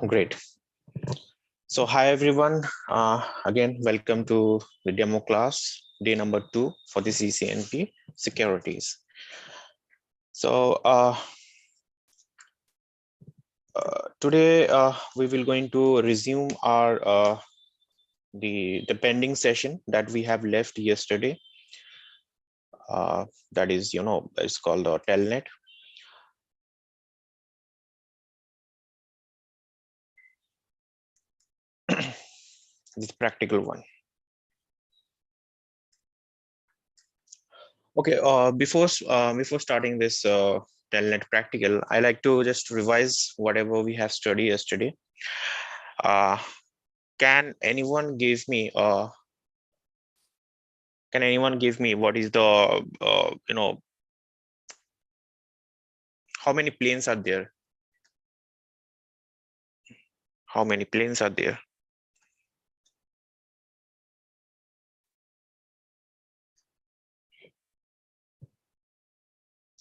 Great. So hi everyone. Again, welcome to the demo class, day number 2 for the Ccnp securities. So today we will going to resume our the pending session that we have left yesterday. That is, it's called Telnet. This practical one. Okay. Before starting this Telnet practical, I like to just revise whatever we have studied yesterday. Can anyone give me what is the how many planes are there? How many planes are there?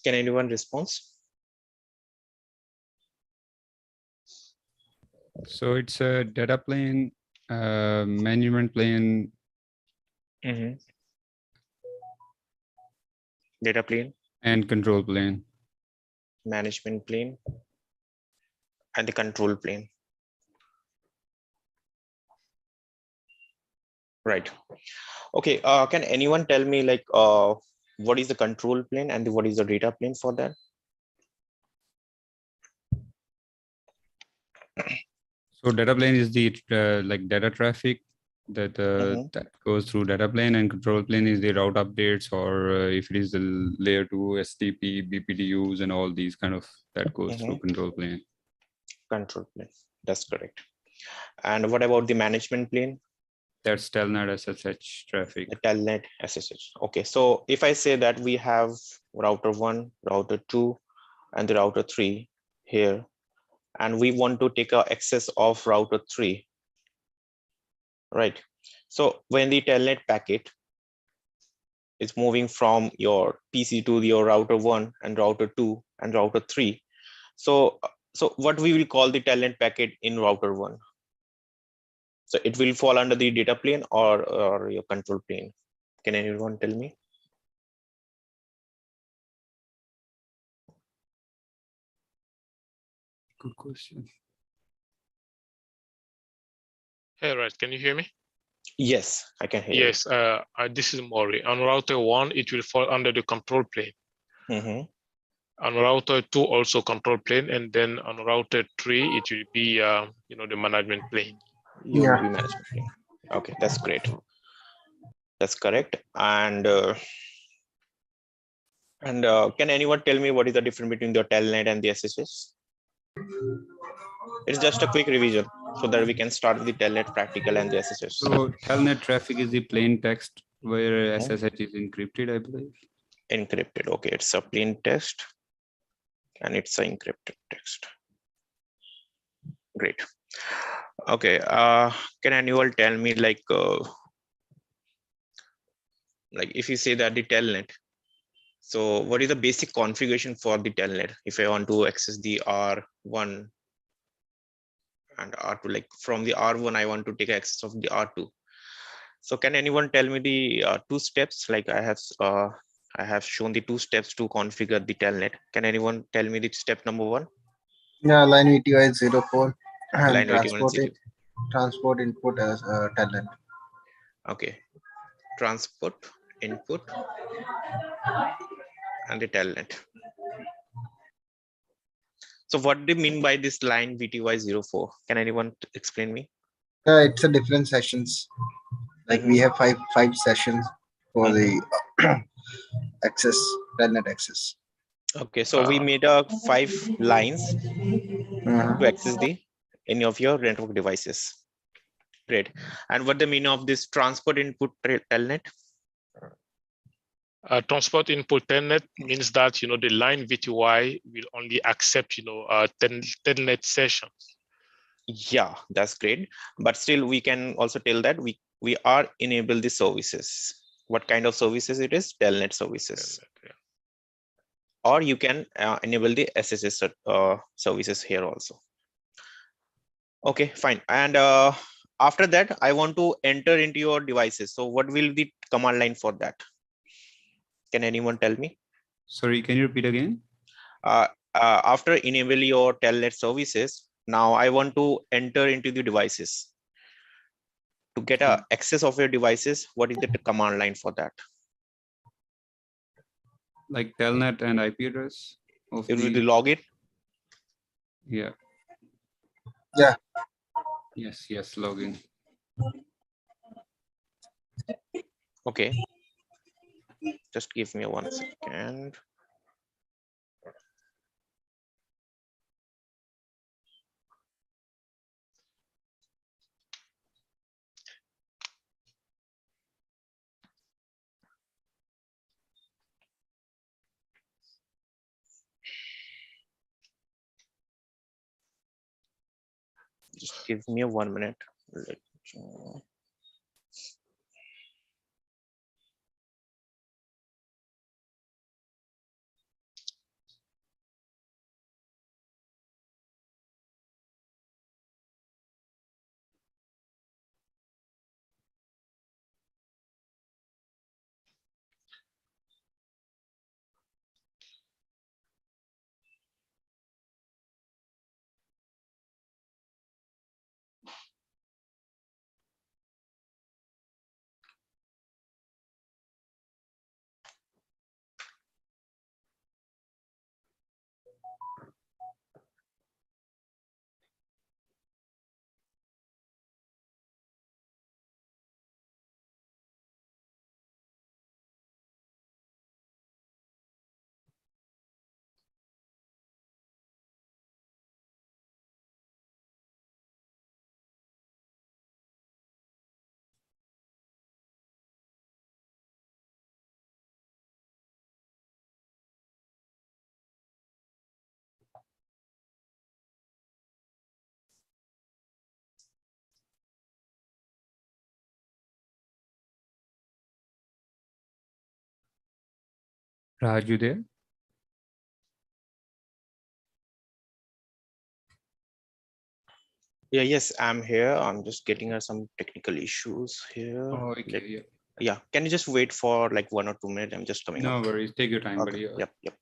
Can anyone respond? So it's a data plane, management plane. Data plane. And control plane. Management plane. And the control plane. Right. Okay. Can anyone tell me what is the control plane and what is the data plane for that? So data plane is the like data traffic that that goes through data plane, and control plane is the route updates, or if it is the layer 2 STP, BPDUs, and all these kind of that goes through control plane. Control plane. That's correct. And what about the management plane? That's Telnet SSH traffic. The Telnet SSH. Okay. So if I say that we have router 1, router 2, and the router 3 here, and we want to take access of router 3, right? So when the Telnet packet is moving from your PC to your router 1 and router 2 and router 3, so what we will call the Telnet packet in router 1? So it will fall under the data plane or your control plane. Can anyone tell me? Good question. Hey, right. Can you hear me? Yes, I can hear. Yes. This is Maury. On router 1, it will fall under the control plane. On router 2, also control plane, and then on router 3, it will be the management plane. Management plane. Okay, that's great. That's correct. And can anyone tell me what is the difference between the Telnet and the SSH? It's just a quick revision so that we can start the Telnet practical and the SSH. So Telnet traffic is the plain text where SSH is encrypted, I believe. Encrypted. Okay, it's a plain text and it's an encrypted text. Great. Okay. Can anyone tell me like if you say that the Telnet, so what is the basic configuration for the Telnet if I want to access the R1 and R2, like from the R1 I want to take access of the R2? So can anyone tell me the 2 steps? Like I have shown the 2 steps to configure the Telnet. Can anyone tell me the step number 1? Yeah, line VTY 04 and line transport input as Telnet. Okay, transport input and the Telnet. So what do you mean by this line VTY 04? Can anyone explain me? It's a different sessions. Like we have five sessions for the access, Telnet access. Okay, so we made 5 lines to access any of your network devices. Great. And what the meaning of this transport input Telnet? Transport input Telnet means that the line VTY will only accept Telnet sessions. Yeah, that's great. But still, we can also tell that we are enable the services. What kind of services it is? Telnet services. Telnet, yeah. Or you can enable the SSH services here also. Okay, fine. And after that, I want to enter into your devices. So what will the command line for that? Can anyone tell me? Sorry, can you repeat again? After enable your Telnet services, now I want to enter into the devices. To get a access of your devices, what is the command line for that? Like Telnet and IP address of It will be the login. yeah. Yeah. Yes, login. Okay. Just give me 1 second. Just give me 1 minute. Raj, you there? Yeah, yes, I'm here. I'm just getting some technical issues here. Oh, okay, yeah. Yeah, can you just wait for like 1 or 2 minutes? I'm just coming No up. worries. Take your time, Okay. buddy. Yep.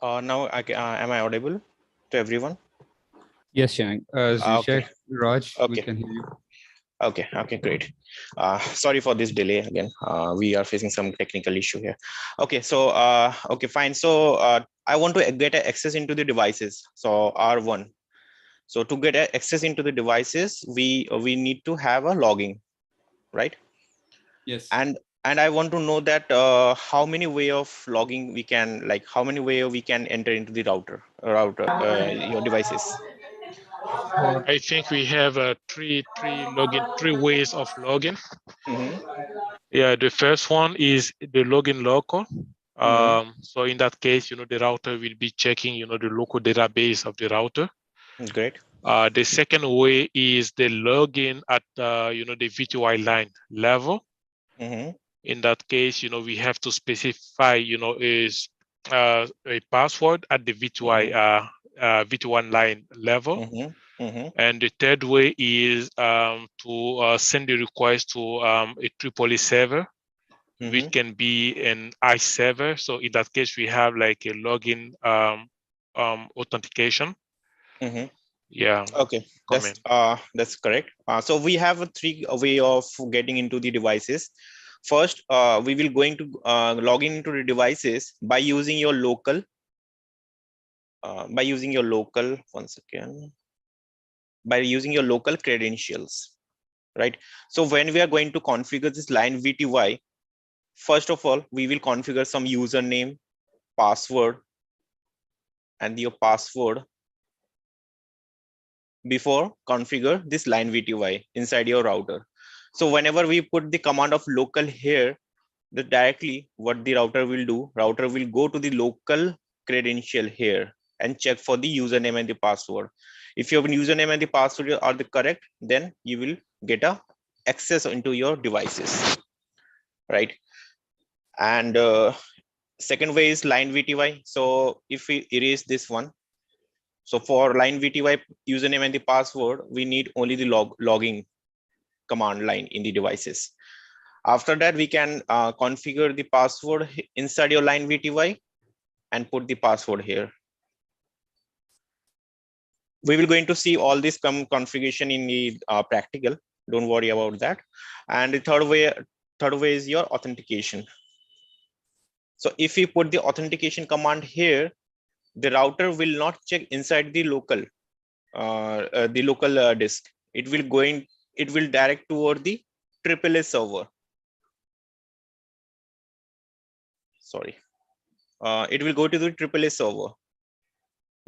Now, am I audible to everyone? Yes, Shank. Okay. Raj, we Okay. can hear you. Okay. Okay. Great. Sorry for this delay again. We are facing some technical issue here. Okay. So, okay, fine. So, I want to get access into the devices. So, R1. So, to get access into the devices, we need to have a logging, right? Yes. And I want to know that how many way of logging we can, like how many way we can enter into the router your devices. I think we have three ways of login. Yeah, the first one is the login local. So in that case, the router will be checking, the local database of the router. Great. The second way is the login at the VTY line level. In that case, we have to specify, is a password at the VTY VT1 line level. And the third way is to send the request to a AAA server, which can be an ICE server. So in that case, we have like a login authentication. Yeah. Okay, that's correct. So we have three way of getting into the devices. First, we will going to log into the devices by using your local. By using your local credentials, right? So when we are going to configure this line VTY, first of all, we will configure some username, password, and your password before configure this line VTY inside your router. So whenever we put the command of local here, that directly what the router will do, router will go to the local credential here and check for the username and the password. If your username and the password are the correct, then you will get a access into your devices, right? And second way is line VTY. So if we erase this one, so for line VTY username and the password, we need only the logging command line in the devices. After that, we can configure the password inside your line VTY and put the password here. We will going to see all this configuration in the practical. Don't worry about that. And the third way is your authentication. So if we put the authentication command here, the router will not check inside the local disk. It will direct toward the AAA server. Sorry, it will go to the AAA server,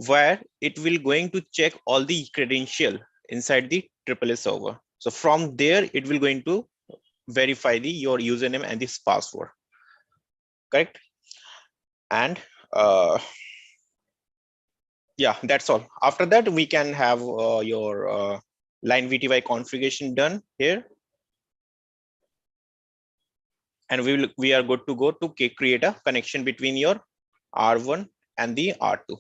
where it will going to check all the credential inside the AAA server. So from there, it will going to verify your username and this password, correct? And yeah, that's all. After that, we can have your line VTY configuration done here. And we are good to go to create a connection between your R1 and the R2.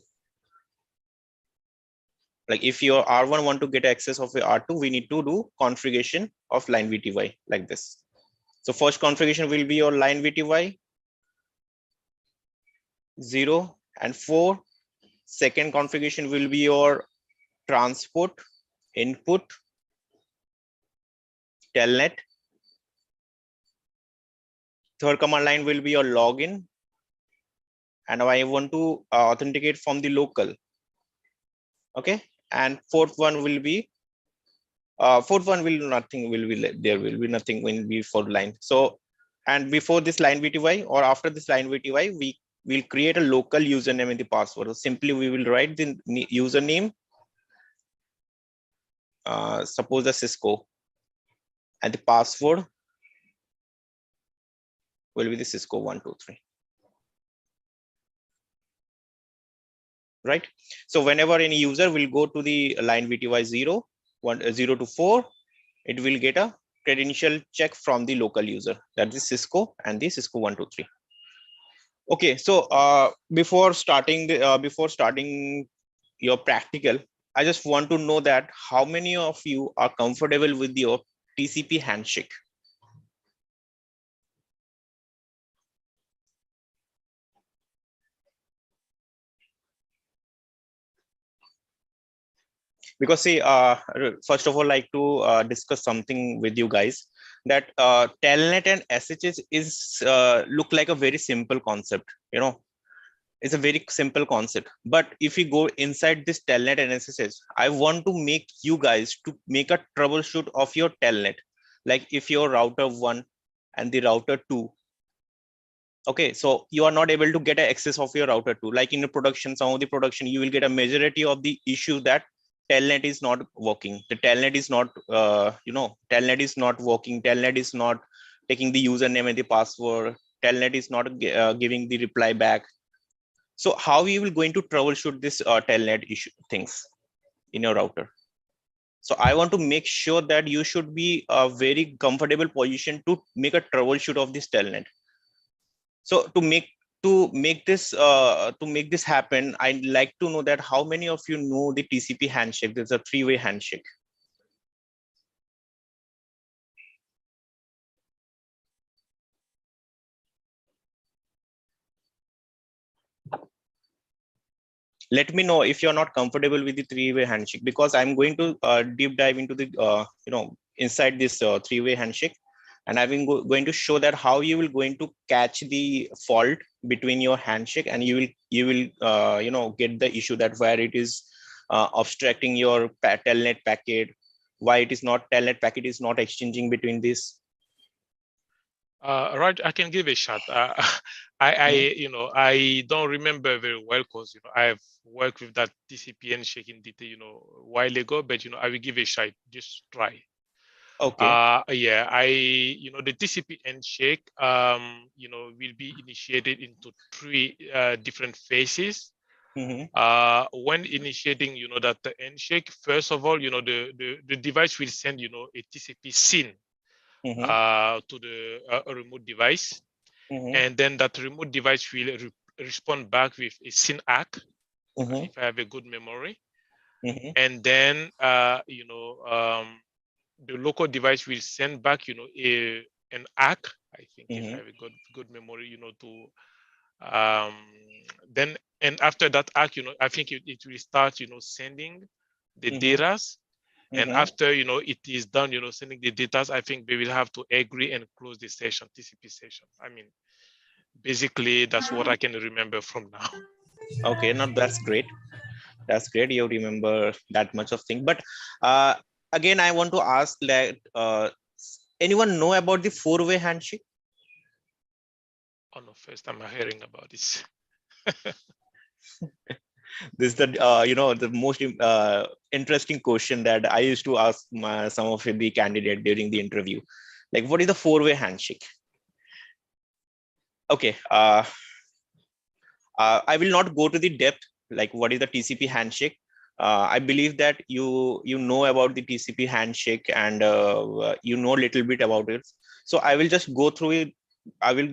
Like if your R1 want to get access of your R2, we need to do configuration of line VTY like this. So first configuration will be your line VTY 0 and 4. Second configuration will be your transport, input, telnet. Third command line will be your login. And I want to authenticate from the local. Okay. And fourth one will be nothing will be for line. So, and before this line VTY or after this line VTY, we will create a local username and the password. So simply we will write the username, suppose the Cisco, and the password will be the Cisco 123. Right. So whenever any user will go to the line VTY 0 to 4, it will get a credential check from the local user, that is Cisco and the Cisco 123. Okay, so before starting your practical, I just want to know that how many of you are comfortable with your TCP handshake? Because see, first of all, like to discuss something with you guys, that Telnet and SSH is look like a very simple concept, you know. It's a very simple concept, but if we go inside this Telnet and SSH, I want to make you guys to make a troubleshoot of your Telnet. Like if your router 1 and the router 2, okay, so you are not able to get access of your router 2. Like in the production, some of the production, you will get a majority of the issue that Telnet is not working. The Telnet is not, Telnet is not working. Telnet is not taking the username and the password. Telnet is not giving the reply back. So how you will going to troubleshoot this Telnet issue things in your router? So I want to make sure that you should be a very comfortable position to make a troubleshoot of this Telnet. So to make this happen, I'd like to know that how many of you know the TCP handshake? There's a 3-way handshake. Let me know if you're not comfortable with the 3-way handshake, because I'm going to deep dive into the inside this 3-way handshake, and I've been going to show that how you will going to catch the fault between your handshake, and you will get the issue that where it is obstructing your Telnet packet, why it is not Telnet packet is not exchanging between this. Right, I can give a shot. I don't remember very well because I've worked with that TCP Handshake in detail a while ago, but I will give a shot. Just try. Okay. Yeah, the TCP Handshake will be initiated into 3 different phases. When initiating that the handshake, first of all the device will send a TCP SYN to the remote device, and then that remote device will respond back with a SYN ACK, if I have a good memory, and then the local device will send back an ACK, I think, if I have a good memory, to then, and after that ACK, I think it will start sending the datas. And after it is done, sending the data, I think they will have to agree and close the session, TCP session. I mean, basically that's what I can remember from now. Okay, now that's great. That's great. You remember that much of thing. But again, I want to ask that anyone know about the 4-way handshake? Oh no, first I'm hearing about this. This is the most interesting question that I used to ask some of the candidate during the interview. Like, what is the 4-way handshake? Okay, I will not go to the depth like what is the TCP handshake. I believe that you know about the TCP handshake, and you know a little bit about it. So I will just go through it. I will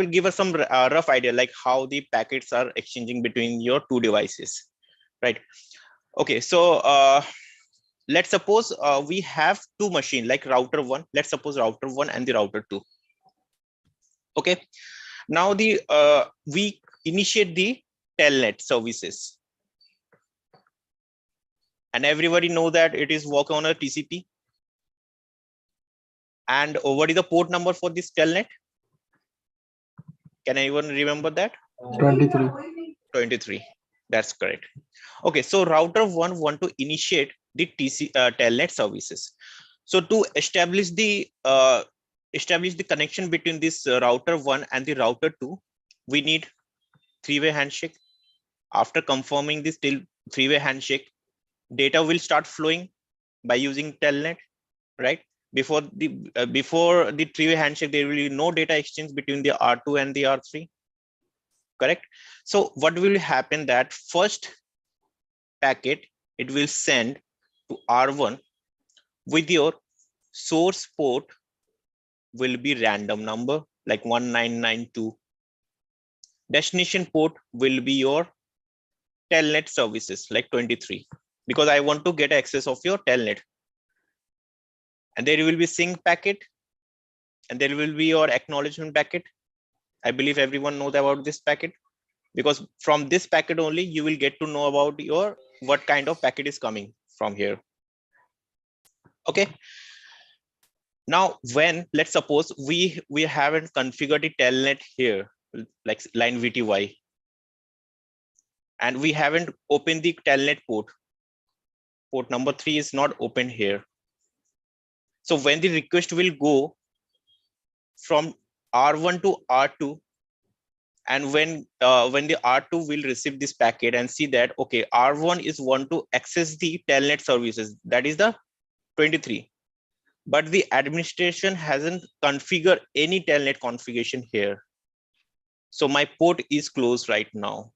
give us some rough idea like how the packets are exchanging between your 2 devices, right? Okay, so let's suppose we have 2 machines like router 1. Let's suppose router 1 and the router 2. Okay, now we initiate the Telnet services, and everybody know that it is work on a TCP. And what is the port number for this Telnet? Can anyone remember that? 23. 23. That's correct. Okay, so router 1 want to initiate the Telnet services. So to establish the connection between this router 1 and the router 2, we need 3-way handshake. After confirming this 3-way handshake, data will start flowing by using Telnet, right? Before the 3-way handshake, there will be no data exchange between the R2 and the R3, correct? So what will happen that first packet, it will send to R1 with your source port will be random number like 1992. Destination port will be your Telnet services like 23, because I want to get access of your Telnet. And there will be sync packet, and there will be your acknowledgement packet. I believe everyone knows about this packet, because from this packet only you will get to know about your what kind of packet is coming from here. Okay. Now, when let's suppose we haven't configured the telnet here, like line VTY, and we haven't opened the telnet port. Port number 3 is not open here. So when the request will go from R1 to R2, and when the R2 will receive this packet and see that, okay, R1 is want to access the telnet services, that is the 23. But the administration hasn't configured any telnet configuration here. So my port is closed right now.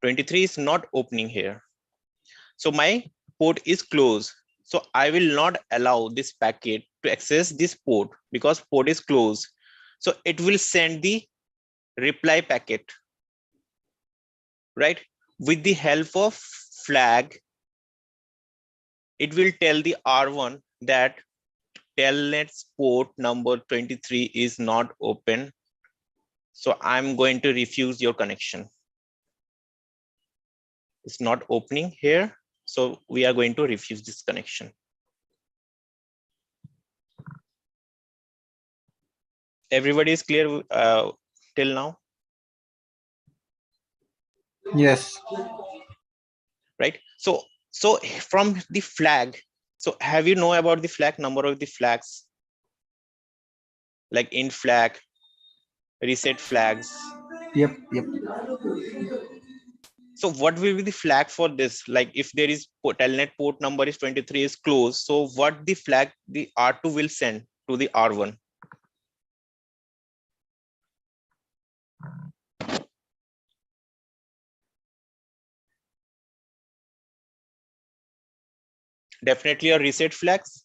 23 is not opening here. So my port is closed. So I will not allow this packet to access this port because port is closed. So it will send the reply packet, right? With the help of flag, it will tell the R1 that telnet's port number 23 is not open. So I'm going to refuse your connection. It's not opening here. So we are going to refuse this connection. Everybody is clear till now? Yes. Right. So from the flag, so have you know about the flag, number of the flags? Like int flag, reset flags. Yep. So what will be the flag for this? Like if there is telnet port number is 23 is closed. So what the flag the R2 will send to the R1? Definitely a reset flags.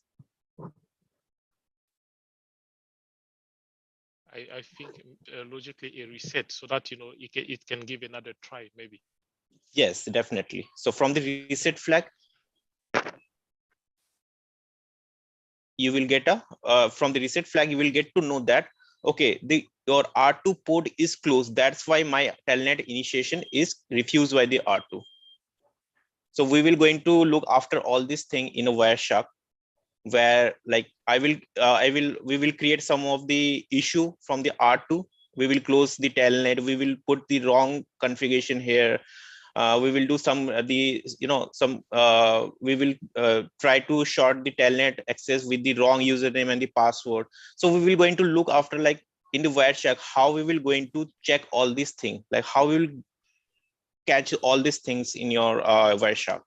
I think logically a reset so that, you know, it can give another try maybe. Yes, definitely. So from the reset flag, you will get a from the reset flag, you will get to know that, okay, your R2 port is closed. That's why my telnet initiation is refused by the R2. So we will going to look after all this thing in a Wireshark, where like we will create some of the issue from the R2. We will close the telnet. We will put the wrong configuration here. We will do some we will try to short the telnet access with the wrong username and the password. So we will going to look after, like in the Wireshark, how we will going to check all these things, like how we will catch all these things in your Wireshark.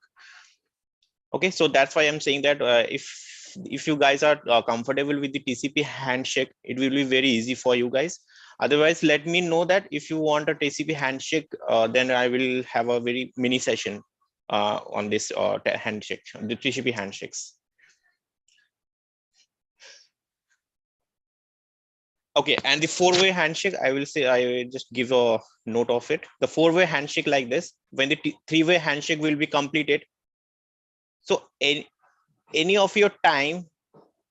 Okay, so that's why I'm saying that if you guys are comfortable with the TCP handshake, it will be very easy for you guys. Otherwise, let me know that if you want a TCP handshake, then I will have a very mini session on this handshake, the TCP handshakes. Okay, and the 4-way handshake, I will say, I will just give a note of it. The 4-way handshake like this, when the 3-way handshake will be completed. So any of your time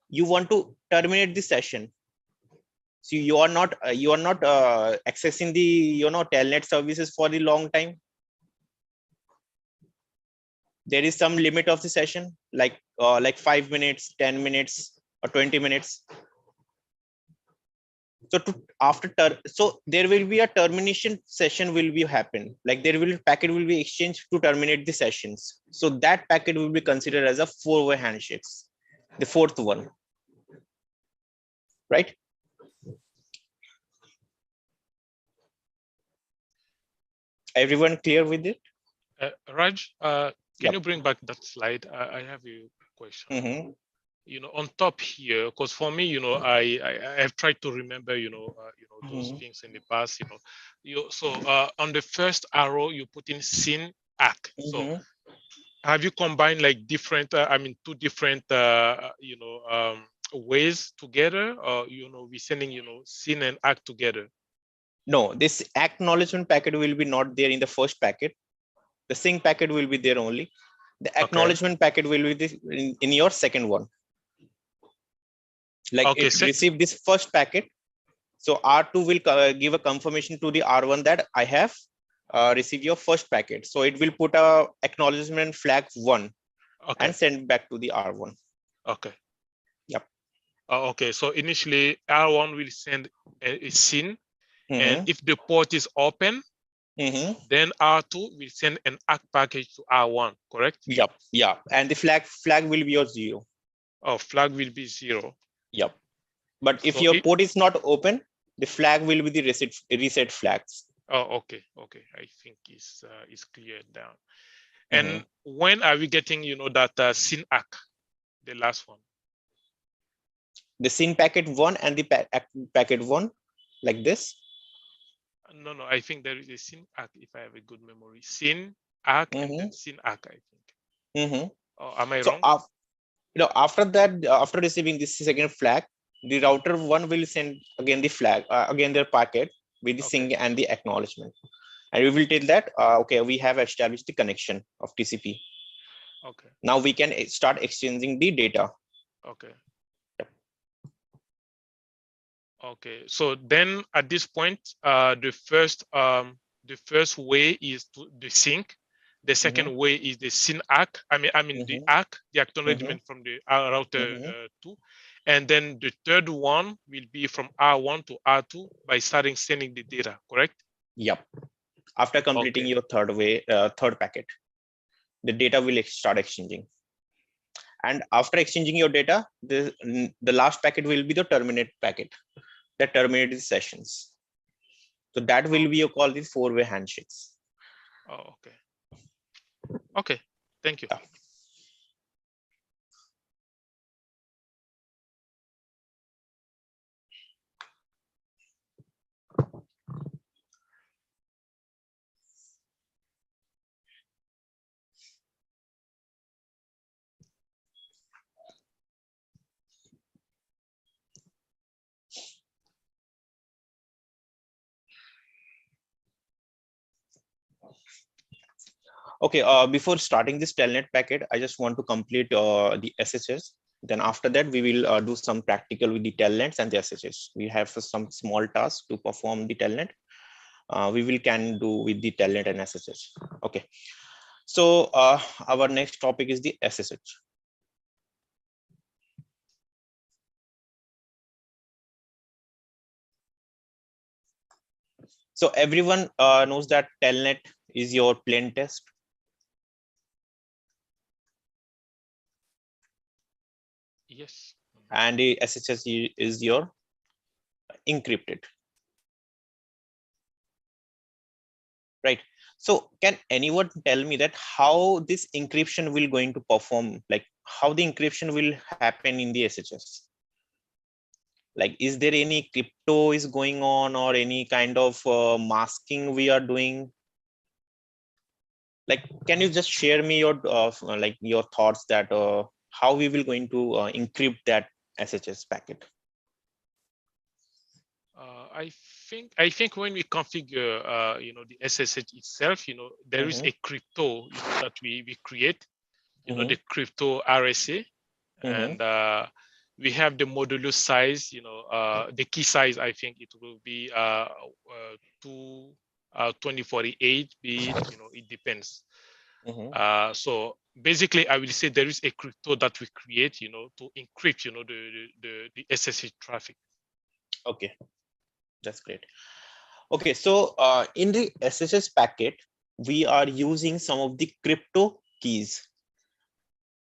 you want to terminate the session. So you are not accessing the telnet services for the long time. There is some limit of the session, like 5 minutes, 10 minutes, or 20 minutes. So so there will be a termination session will be happen. Like packet will be exchanged to terminate the sessions. So that packet will be considered as a 4-way handshakes, the 4th one, right? Everyone clear with it? Raj, can Yep. you bring back that slide? I have a question. Mm-hmm. You know, on top here, because for me, you know, I have tried to remember, those Mm-hmm. things in the past, so on the first arrow, you put in SYN ACK. So Mm-hmm. have you combined like different, two different, ways together, or, we're sending, SYN and ACK together? No, this acknowledgement packet will be not there in the first packet. The sync packet will be there only. The acknowledgement packet will be in your second one. Like Okay, it receive this first packet. So R2 will give a confirmation to the R1 that I have receive your first packet. So it will put a acknowledgement flag 1 Okay. and send back to the R1. Okay. Yep. Okay. So initially R1 will send a SYN, and Mhm. if the port is open, Mhm. then R2 will send an ACK package to R1, correct? Yep. Yeah. And the flag will be your 0. Oh, flag will be 0. Yep. But if So your port is not open, the flag will be the reset flags. oh, okay. Okay. I think it's cleared down. Mhm. And when are we getting, that SYN ACK, the last one? The SYN packet 1 and the packet 1 like this. No, I think there is a SYN ACK, if I have a good memory. SYN ACK and then SYN ACK, I think. Oh, am I So wrong? after that, after receiving this second flag, the router 1 will send again the flag, again their packet with the SYN and the acknowledgement. And we will tell that, okay, we have established the connection of TCP. Okay. Now we can start exchanging the data. Okay. Okay. So then at this point, the first way is the sync. The second way is the SYN ACK. The ACK, the acknowledgement from the router 2. And then the third one will be from R1 to R2 by starting sending the data, correct? Yep. After completing your third packet, the data will start exchanging. And after exchanging your data, the last packet will be the terminate packet that terminates sessions. So that will be called the 4-way handshakes. Oh, okay. Okay, thank you. Yeah. Okay, before starting this Telnet packet, I just want to complete the SSH. Then after that, we will do some practical with the Telnets and the SSH. We have some small tasks to perform the Telnet. We can do with the Telnet and SSH. Okay, so our next topic is the SSH. So everyone knows that Telnet is your plain text. Yes. And the SSH is your encrypted. Right. So can anyone tell me that how this encryption will going to perform, like how the encryption will happen in the SSH? Like, is there any crypto is going on or any kind of masking we are doing? Like, can you just share me your like your thoughts that how we will going to encrypt that SSH packet? I think when we configure the SSH itself, there is a crypto that we create, the crypto RSA, and we have the modulo size, the key size. I think it will be 2048 bit. It depends. So basically, I will say there is a crypto that we create, to encrypt, the SSH traffic. Okay, that's great. Okay, so in the SSH packet, we are using some of the crypto keys.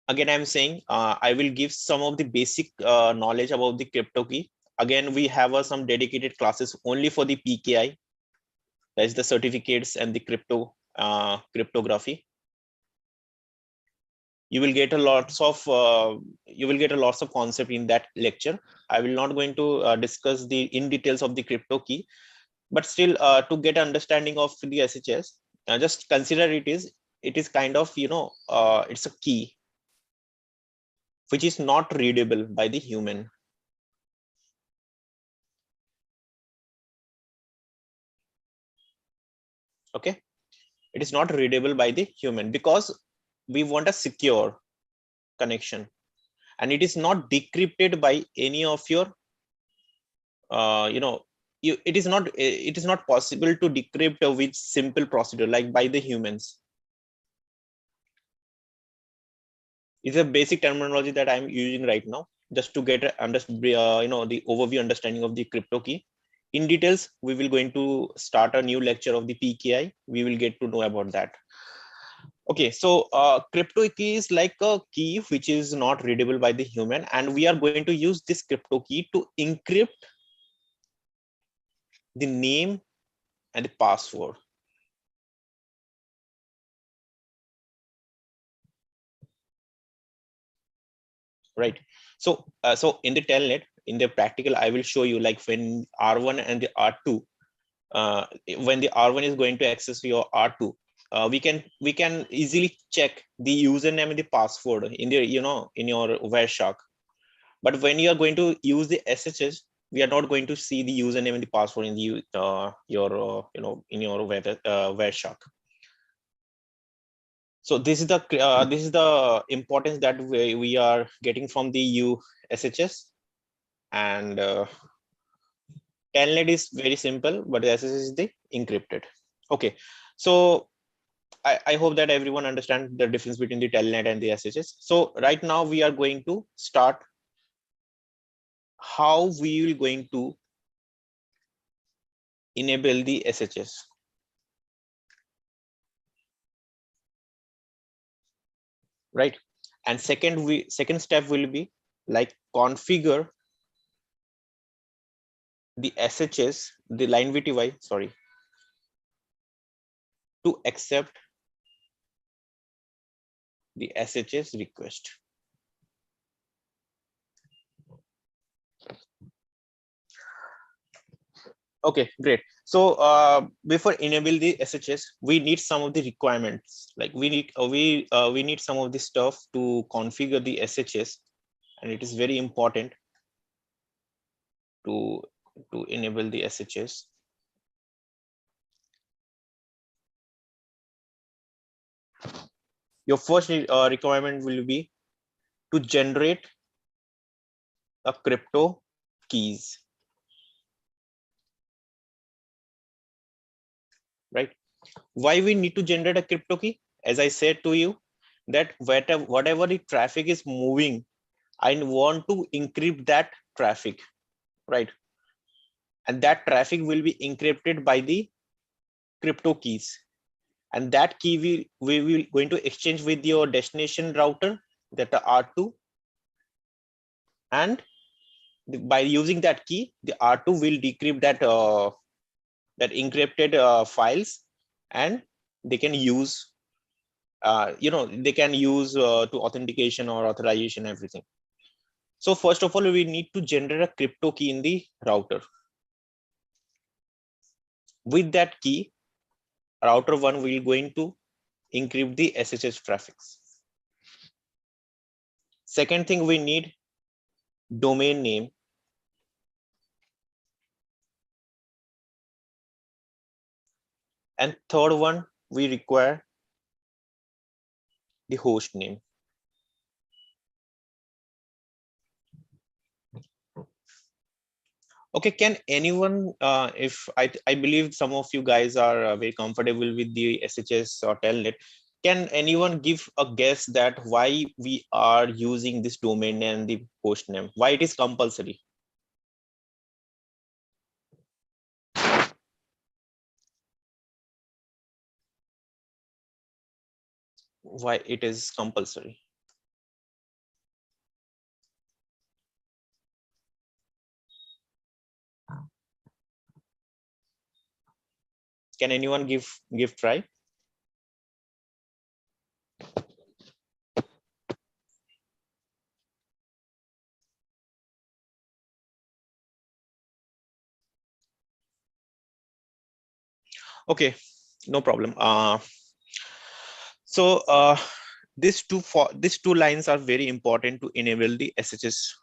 Again, I'm saying I will give some of the basic knowledge about the crypto key. Again, we have some dedicated classes only for the PKI. That's the certificates and the cryptography. You will get a lots of concept in that lecture. I will not going to discuss the in details of the crypto key, but still to get understanding of the SSH, just consider it is kind of it's a key which is not readable by the human. Okay, it is not readable by the human because we want a secure connection, and it is not decrypted by any of your it is not possible to decrypt with simple procedure like by the humans. It's a basic terminology that I'm using right now just to get the overview understanding of the crypto key. In details, we will going to start a new lecture of the PKI. We will get to know about that. Okay, so crypto key is like a key which is not readable by the human, and we are going to use this crypto key to encrypt the name and the password. Right. So in the Telnet, in the practical, I will show you like when R1 and the R2, when the R1 is going to access your R2, we can easily check the username and the password in the in your Wireshark. But when you are going to use the SSH, we are not going to see the username and the password in the in your Wireshark. So this is the importance that we are getting from the SSH, and Telnet is very simple, but the SSH is the encrypted. Okay, so I hope that everyone understands the difference between the Telnet and the SSH. So right now we are going to start how we will going to enable the SSH. Right, and second step will be like configure the SSH, the line VTY, sorry, to accept the SSH request. Okay, great. So before enable the SSH, we need some of the requirements. Like we need some of the stuff to configure the SSH, and it is very important to enable the SSH. Your first requirement will be to generate a crypto keys. Right? Why we need to generate a crypto key? As I said to you, that whatever the traffic is moving, I want to encrypt that traffic, right? And that traffic will be encrypted by the crypto keys. And that key we will going to exchange with your destination router, that are R2. And by using that key, the R2 will decrypt that that encrypted files, and they can use they can use to authentication or authorization, everything. So first of all, we need to generate a crypto key in the router. With that key, router 1 will going to encrypt the SSH traffics. Second thing, we need domain name. And third one, we require the host name. Okay, can anyone, if I believe some of you guys are very comfortable with the SSH or Telnet, can anyone give a guess that why we are using this domain name and the host name? Why it is compulsory? Why it is compulsory? Can anyone give try? Okay, no problem. So these two lines are very important to enable the SSH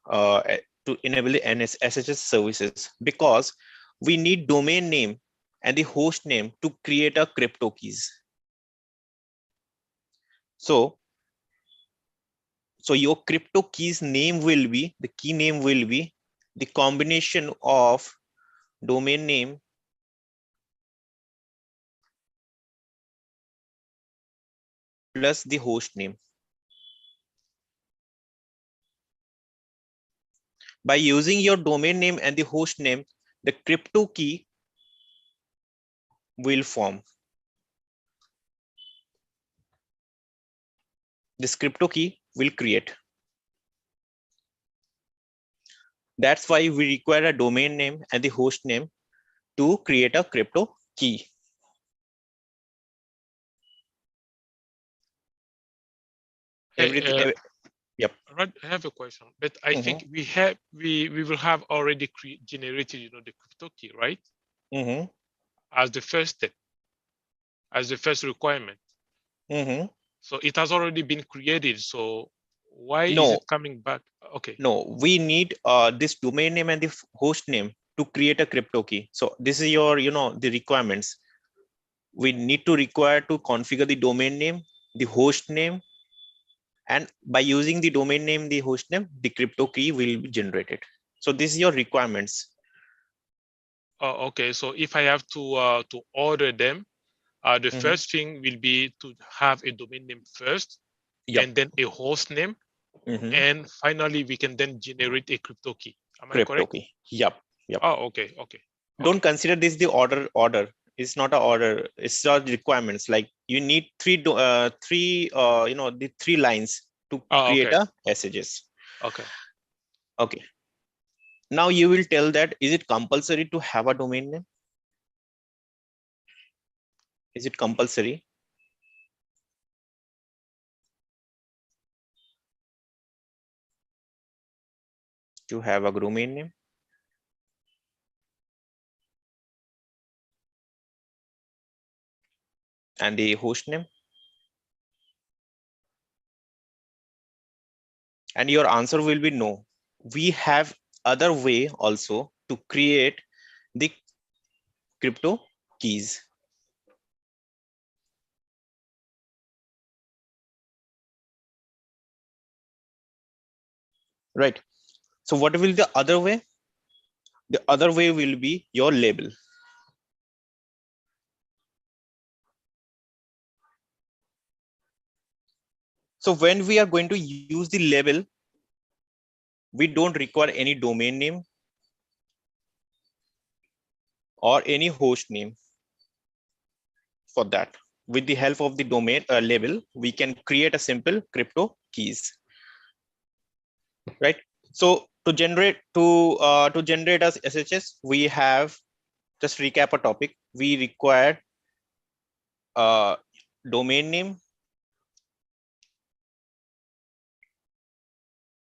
to enable the SSH services, because we need domain name and the host name to create a crypto keys. So your crypto keys name will be, the key name will be the combination of domain name plus the host name. By using your domain name and the host name, the crypto key will form. This crypto key will create. That's why we require a domain name and the host name to create a crypto key. Everything. Yep. Right, I have a question, but I think we will have already generated, the crypto key, right? As the first step, as the first requirement. So it has already been created. So why is it coming back? Okay. No, we need this domain name and the host name to create a crypto key. So this is your, the requirements. We need to require to configure the domain name, the host name, and by using the domain name, the host name, the crypto key will be generated. So this is your requirements. Oh, okay. So if I have to order them, the first thing will be to have a domain name first, and then a host name, and finally we can then generate a crypto key. Am I correct? Key. Yep. Oh, okay. Don't consider this the order. It's not an order. It's not requirements. Like you need the 3 lines to create a messages. Okay. Now you will tell that, is it compulsory to have a domain name? Is it compulsory? To have a domain name? And the host name? And your answer will be no. We have other way also to create the crypto keys. Right. So what will the other way? The other way will be your label. So when we are going to use the label, we don't require any domain name or any host name for that. With the help of the domain label, we can create a simple crypto keys. Right. So to generate as SSH, we have, just recap a topic. We require domain name,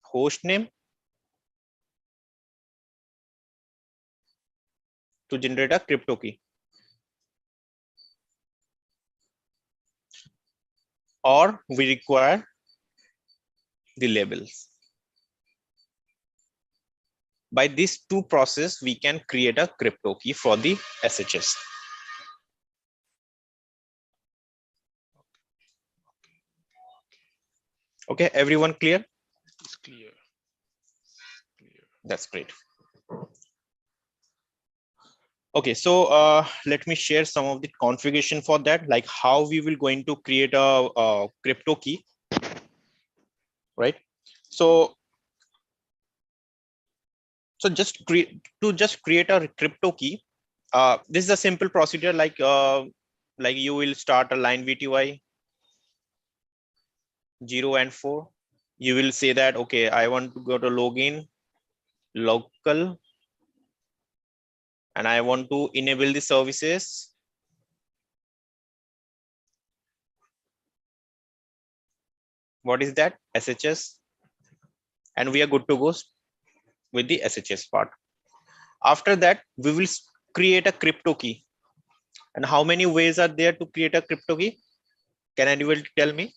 host name to generate a crypto key. Or we require the labels. By these two processes, we can create a crypto key for the SSH. Okay, everyone clear? It's clear. That's great. Okay, so let me share some of the configuration for that, like how we will going to create a crypto key, right? So just create a crypto key. This is a simple procedure, like you will start a line VTY 0 and 4. You will say that, okay, I want to go to login local, and I want to enable the services. What is that? SSH. And we are good to go with the SSH part. After that, we will create a crypto key. And how many ways are there to create a crypto key? Can anyone tell me?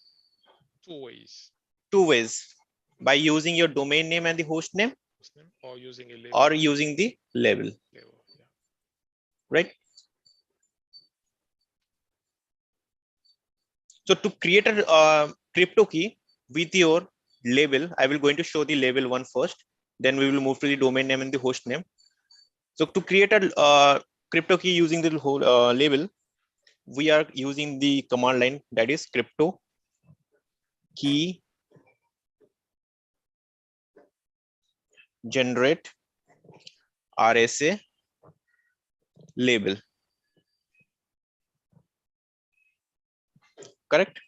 2 ways. 2 ways. By using your domain name and the host name, or using a label. or using the label. Yeah. Right? So to create a crypto key with your label, I will going to show the label one first. Then we will move to the domain name and the host name. So to create a crypto key using the whole label, we are using the command line, that is crypto key generate RSA label. Correct?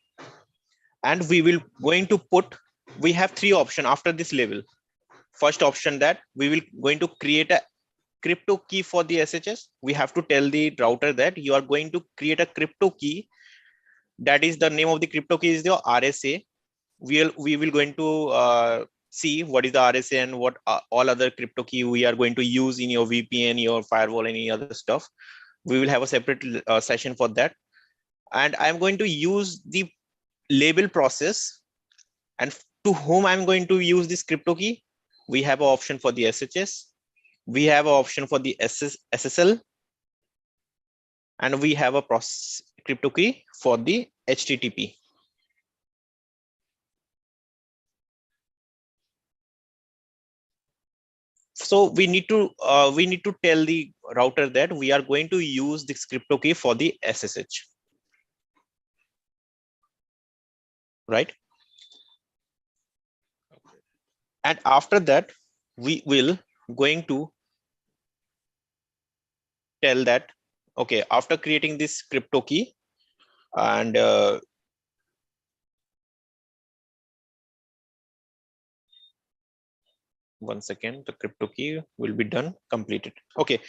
And we will going to put, we have three options after this label. First option, that we will going to create a crypto key for the SSH. We have to tell the router that you are going to create a crypto key. That is the name of the crypto key is the RSA. We will going to see what is the RSA and what all other crypto key we are going to use in your VPN, your firewall, any other stuff. We will have a separate session for that. And I'm going to use the label process. And to whom I'm going to use this crypto key, we have an option for the SSH. We have an option for the SSL. And we have a process crypto key for the HTTP. So we need to tell the router that we are going to use this crypto key for the SSH, right? And after that, we will going to tell that, okay, after creating this crypto key, and one second, the crypto key will be done, completed. Okay.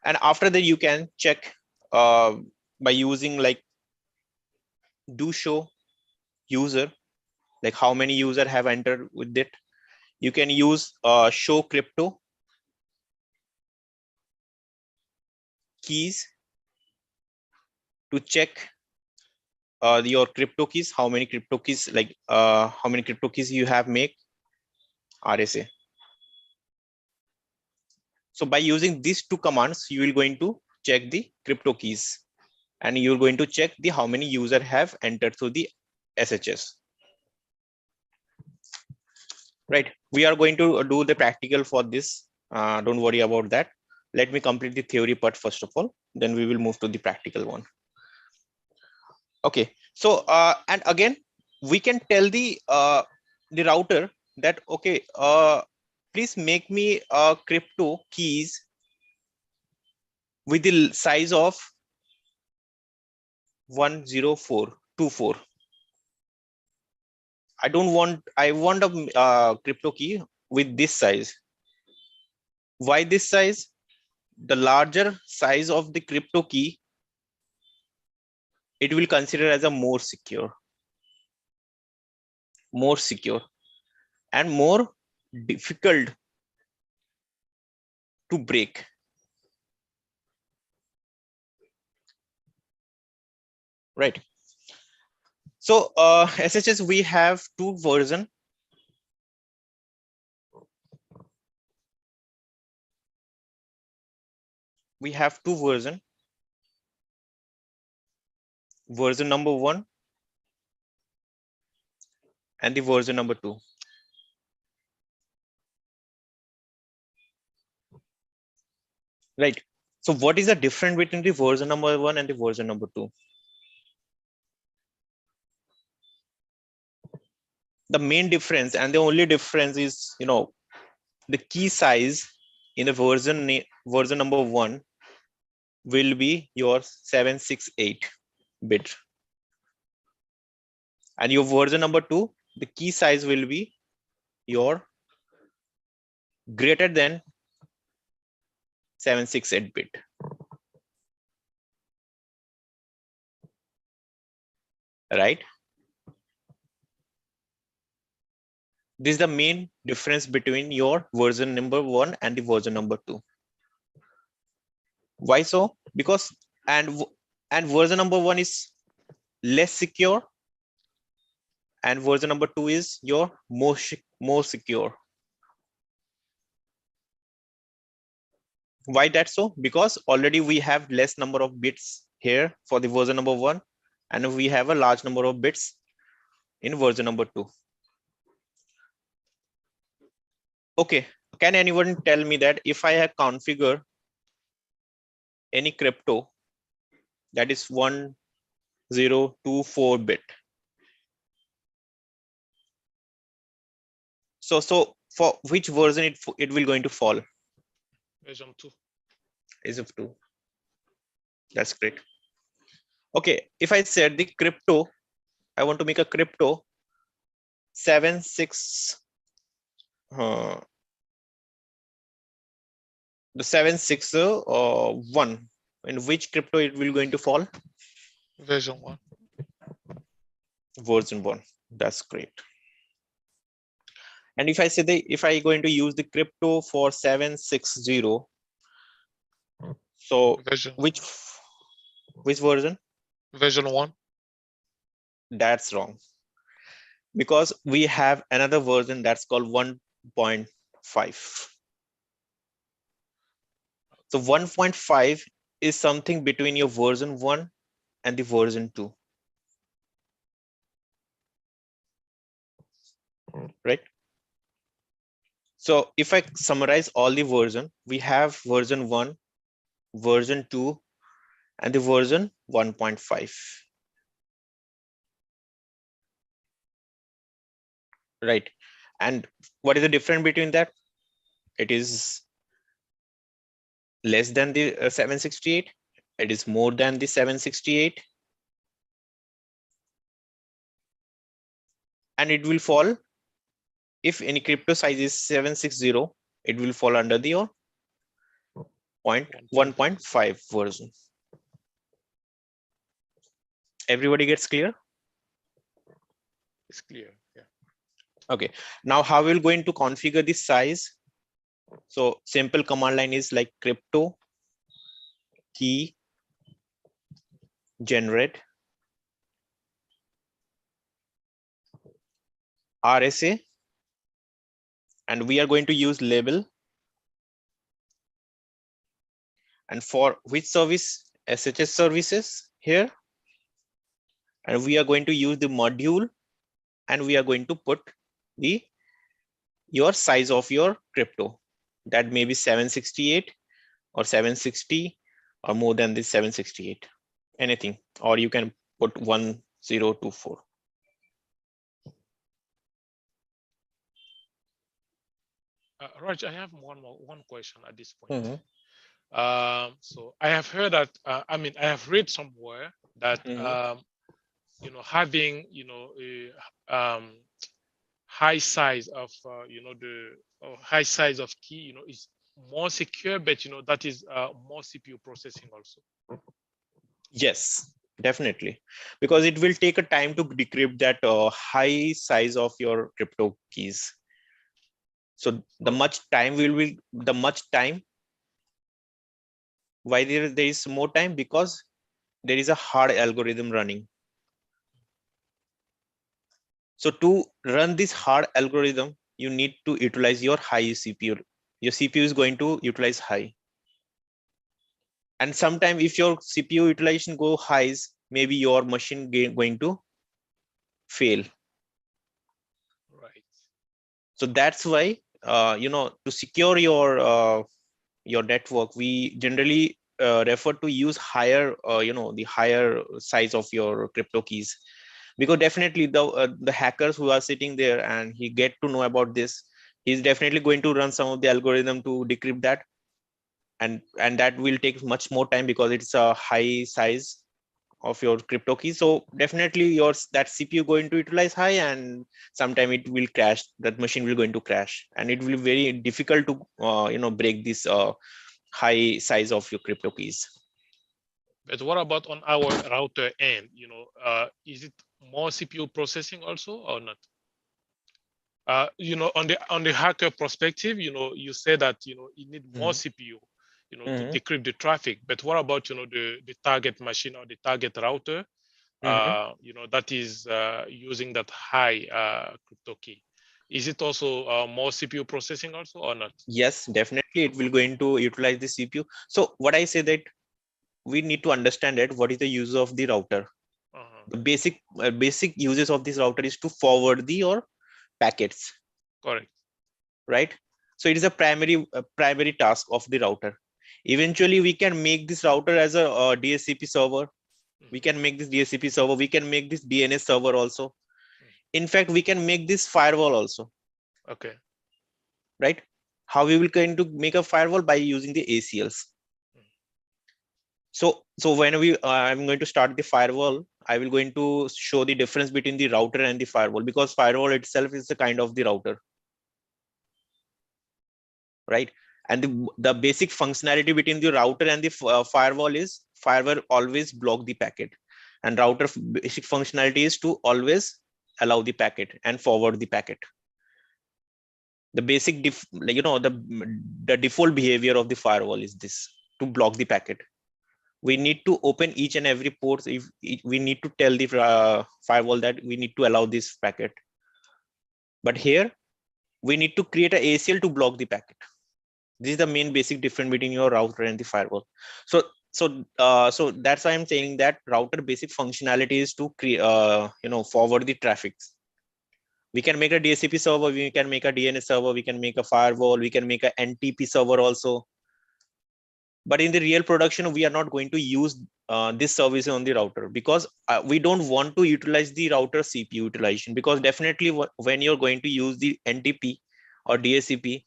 And after that, you can check by using like do show user, like how many user have entered with it. You can use show crypto keys to check your crypto keys, how many crypto keys, like how many crypto keys you have make RSA. So by using these two commands, you will going to check the crypto keys, and you're going to check the how many user have entered through the SSH. Right. We are going to do the practical for this. Don't worry about that. Let me complete the theory part first of all, then we will move to the practical one. Okay. So and again, we can tell the router that, okay, please make me crypto keys with the size of 10424. I want a crypto key with this size. Why this size? The larger size of the crypto key, it will consider as a more secure and more difficult to break. Right. So SSH, we have two versions. We have two versions. Version number 1 and the version number 2. Right. So what is the difference between the version number 1 and the version number 2? The main difference and the only difference is, the key size in the version number 1 will be your 768 bit, and your version number 2, the key size will be your greater than 768 bit. Right. This is the main difference between your version number 1 and the version number 2. Why so? Because and version number 1 is less secure, and version number 2 is your more secure. Why that so? Because already we have less number of bits here for the version number 1, and we have a large number of bits in version number 2. Okay, can anyone tell me that if I have configured any crypto that is 1024 bit. So for which version it will going to fall? Version 2. Is of 2. That's great. Okay, if I said the crypto, I want to make a crypto 761, in which crypto it will going to fall? Version 1. Version 1. That's great. And if I say if I going to use the crypto for 760, so which version? Version 1. That's wrong, because we have another version that's called 1.5. So 1.5 is something between your version 1 and the version 2. Right? So if I summarize all the version, we have version 1, version 2, and the version 1.5. Right? And what is the difference between that? It is less than the 768. It is more than the 768. And it will fall, if any crypto size is 760, it will fall under the 1.5 version. Everybody gets clear? It's clear. Yeah. Okay. Now how we're going to configure the size? So simple command line is like crypto key generate RSA, and we are going to use label, and for which service? SSH services here, and we are going to use the module, and we are going to put your size of your crypto. That may be 768 or 760 or more than this 768, anything, or you can put 1024. Raj, I have one question at this point. So I have heard that, I have read somewhere that, having, a high size of, high size of key, is more secure, but, that is more CPU processing also. Yes, definitely, because it will take a time to decrypt that high size of your crypto keys. So the much time why there is more time, because there is a hard algorithm running. So to run this hard algorithm, you need to utilize your high CPU. Your CPU is going to utilize high. And sometimes if your CPU utilization go highs, maybe your machine going to fail. Right. So that's why, to secure your network, we generally refer to use higher, the higher size of your crypto keys, because definitely the hackers who are sitting there and he get to know about this, he's definitely going to run some of the algorithm to decrypt that, and that will take much more time because it's a high size of your crypto key. So definitely that CPU going to utilize high, and sometime it will crash. That machine will going to crash, and it will be very difficult to break this high size of your crypto keys. But what about on our router end? Is it more CPU processing also or not? On the hacker perspective, you say that you need more CPU, to decrypt the traffic. But what about the target machine or the target router, that is using that high crypto key? Is it also more CPU processing also or not? Yes, definitely it will going to utilize the CPU. So what I say that we need to understand that what is the use of the router. The basic uses of this router is to forward your packets. Correct. Right. So it is a primary task of the router. Eventually, we can make this router as a DHCP server. We can make this DHCP server. We can make this DNS server also. In fact, we can make this firewall also. Okay. Right? How we will going to make a firewall? By using the ACLs. So when I'm going to start the firewall, I will going to show the difference between the router and the firewall, because firewall itself is the kind of the router. Right? And the basic functionality between the router and the firewall is firewall always block the packet, and router basic functionality is to always allow the packet and forward the packet. The basic the default behavior of the firewall is this, to block the packet. We need to open each and every port. If we need to tell the firewall that we need to allow this packet, but here we need to create a ACL to block the packet. This is the main basic difference between your router and the firewall. So that's why I'm saying that router basic functionality is to create forward the traffic. We can make a DHCP server, we can make a DNS server, we can make a firewall, we can make a NTP server also. But in the real production, we are not going to use this service on the router, because we don't want to utilize the router CPU utilization, because definitely when you're going to use the NTP or DHCP,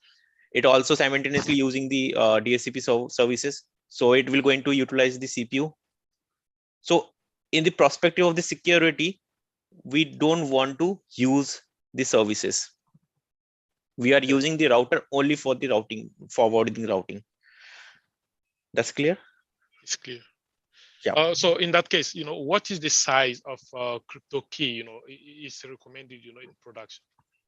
it also simultaneously using the DHCP services. So it will going to utilize the CPU. So in the perspective of the security, we don't want to use the services. We are using the router only for the routing, forwarding routing. That's clear? It's clear. Yeah. So in that case, what is the size of crypto key, is recommended, in production,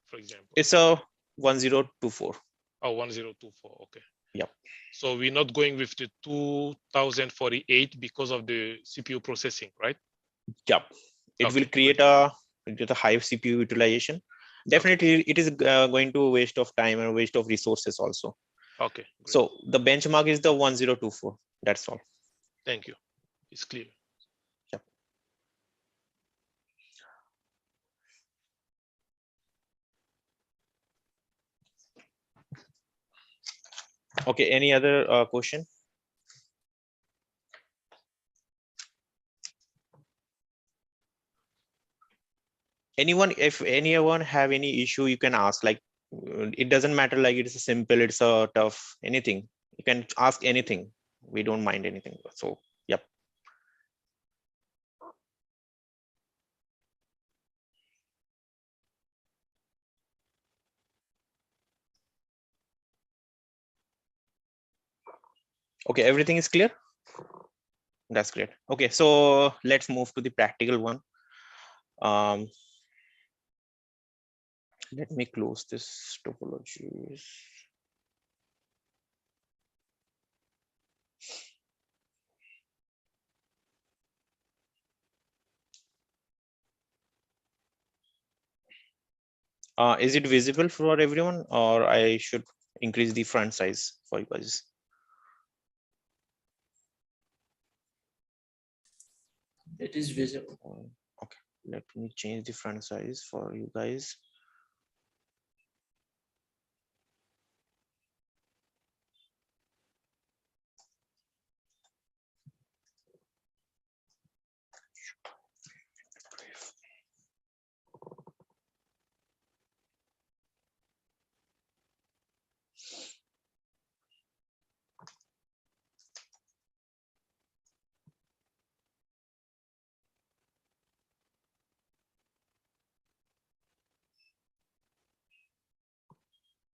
for example? It's a 1024. Oh, 1024. Okay. Yep. So we're not going with the 2048 because of the CPU processing, right? Yep. It will create a high CPU utilization. Definitely, it is going to waste of time and waste of resources also. Okay. Great. So the benchmark is the 1024. That's all. Thank you. It's clear. Yep. Okay. Any other question? If anyone have any issue, you can ask. Like, it doesn't matter, like it's a simple, it's a tough, anything. You can ask anything. We don't mind anything. So, yep. Okay, everything is clear? That's great. Okay, so let's move to the practical one. Let me close this topologies. Is it visible for everyone, or I should increase the font size for you guys? It is visible. Okay, let me change the font size for you guys.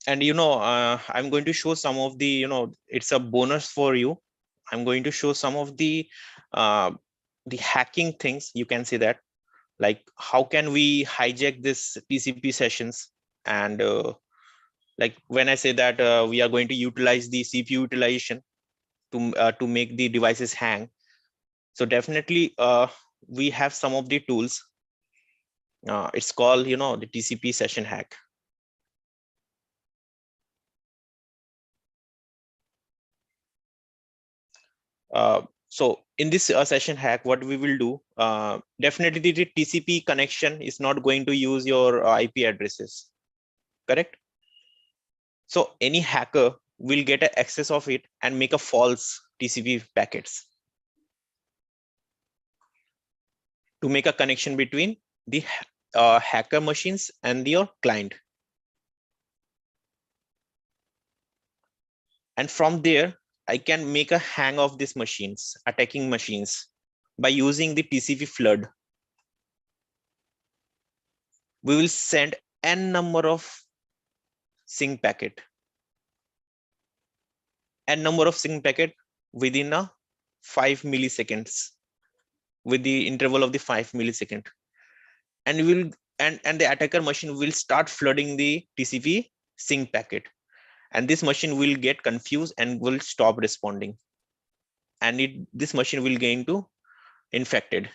And I'm going to show some of the, it's a bonus for you. I'm going to show some of the hacking things. You can see that, like how can we hijack this TCP sessions, and like when I say that we are going to utilize the CPU utilization to make the devices hang. So definitely we have some of the tools. It's called, the Tcp Session Hack. So in this session hack, what we will do, definitely the TCP connection is not going to use your IP addresses, correct? So any hacker will get an access of it and make a false TCP packets to make a connection between the hacker machines and your client. And from there, I can make a hang of these machines, attacking machines, by using the TCP flood. We will send n number of sync packet, within a 5 milliseconds, with the interval of the 5 millisecond, and the attacker machine will start flooding the TCP sync packet, and this machine will get confused and will stop responding, and this machine will get into infected.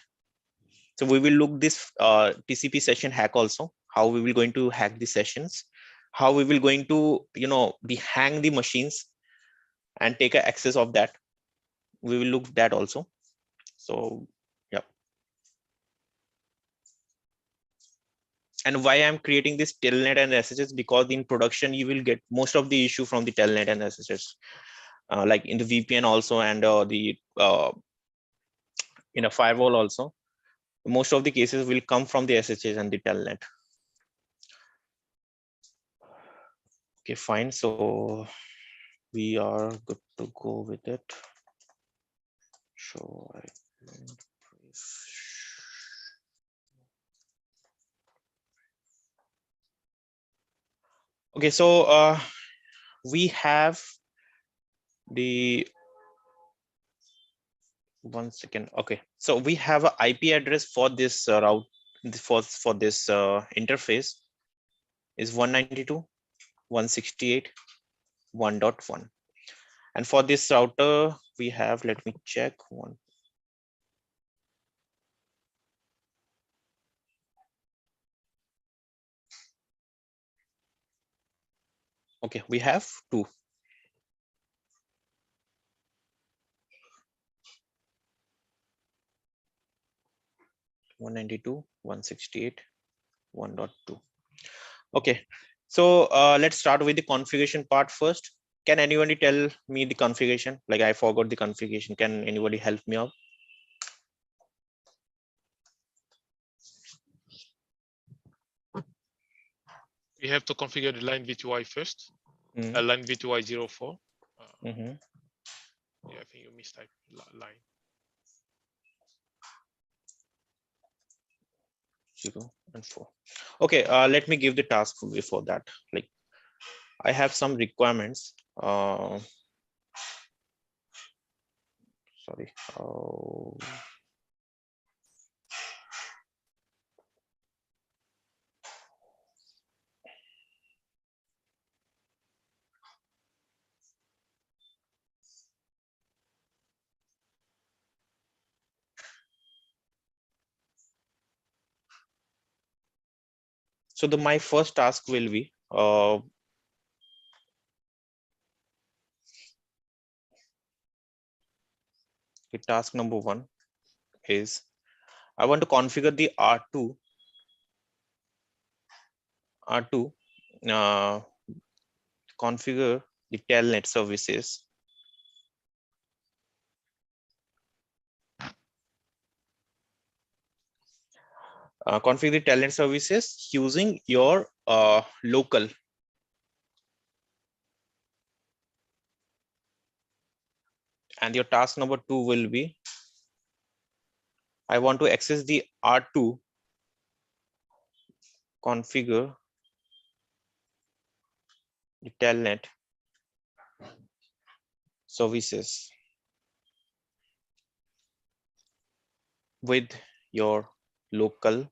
So we will look this TCP session hack also, how we will going to hack the sessions, how we will going to hang the machines and take access of that. We will look that also. So yeah. And why I'm creating this Telnet and SSH, because in production you will get most of the issue from the Telnet and SSH, like in the VPN also, and in a firewall also. Most of the cases will come from the SSH and the Telnet. Okay, fine. So we are good to go with it. So okay, so we have the one second. Okay, so we have an IP address for this route for this interface is 192.168.1.1, and for this router we have, let me check one. Okay, we have two. .192.168.1.2. Okay, so let's start with the configuration part first. Can anybody tell me the configuration? Like, I forgot the configuration. Can anybody help me out? We have to configure the line V2I first. Line V2I 04. Yeah, I think you mistyped line. 0 and 4. Okay, let me give the task before that. Like, I have some requirements. Sorry. So my first task will be the task number 1 is I want to configure the R2 configure the Telnet services configure the Telnet services using your local. And your task number 2 will be I want to access the R2 configure the Telnet services with your local,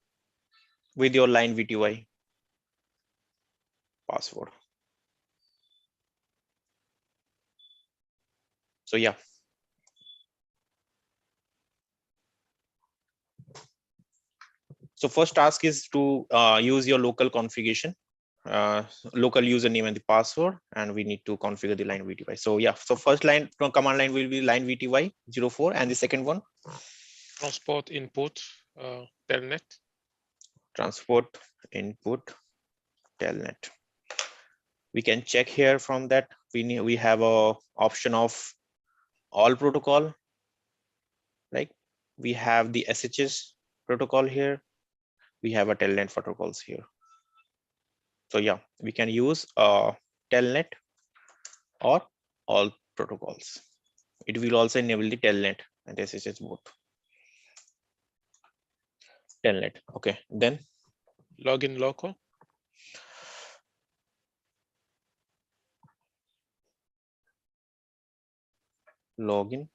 with your line VTY password. So yeah. So first task is to use your local configuration, local username and the password, and we need to configure the line VTY. So yeah, so first line command line will be line VTY 04, and the second one transport input Telnet. Transport input Telnet. We can check here from that we have a option of all protocol. Like we have the SHS protocol here. We have a Telnet protocols here. So yeah, we can use Telnet or all protocols. It will also enable the Telnet and SSH both. Telnet. Okay, then login local. login.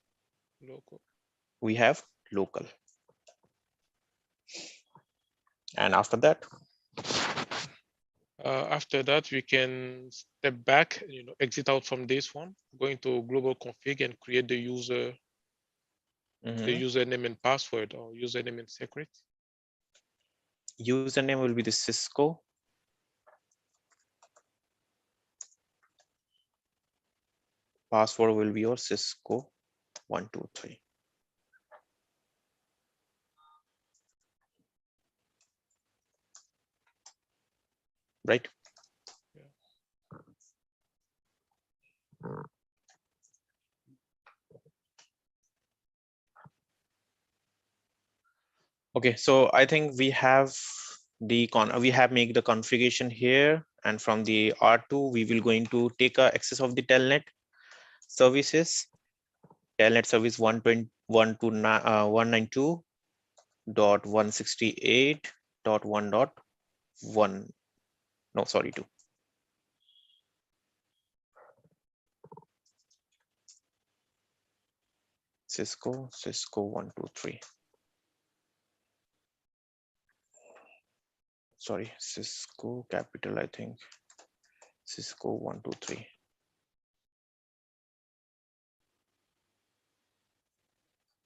Local. We have local. And after that, we can step back, exit out from this one, going to global config and create the user, the username and password or username and secret. Username will be the Cisco. Password will be your Cisco 123. Right? Okay, so I think we have make the configuration here, and from the R2 we will going to take access of the Telnet services. Telnet service 192.168.1.1. No, sorry, 2. Cisco 123. Sorry, Cisco capital, I think. Cisco 123.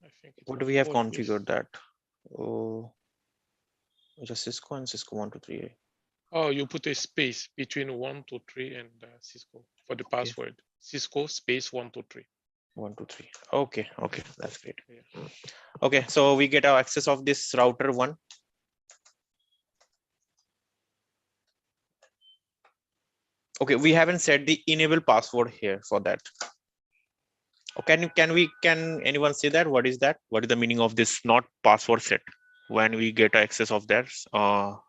I think What do we have configured that? Oh, just Cisco and Cisco 123. Oh, you put a space between 123 and Cisco for the password. Cisco space 123. 123. Okay, that's great. Yeah. Okay, so we get our access of this router 1. Okay, we haven't set the enable password here for that. Okay, can anyone say that? What is that? What is the meaning of this not password set when we get access of that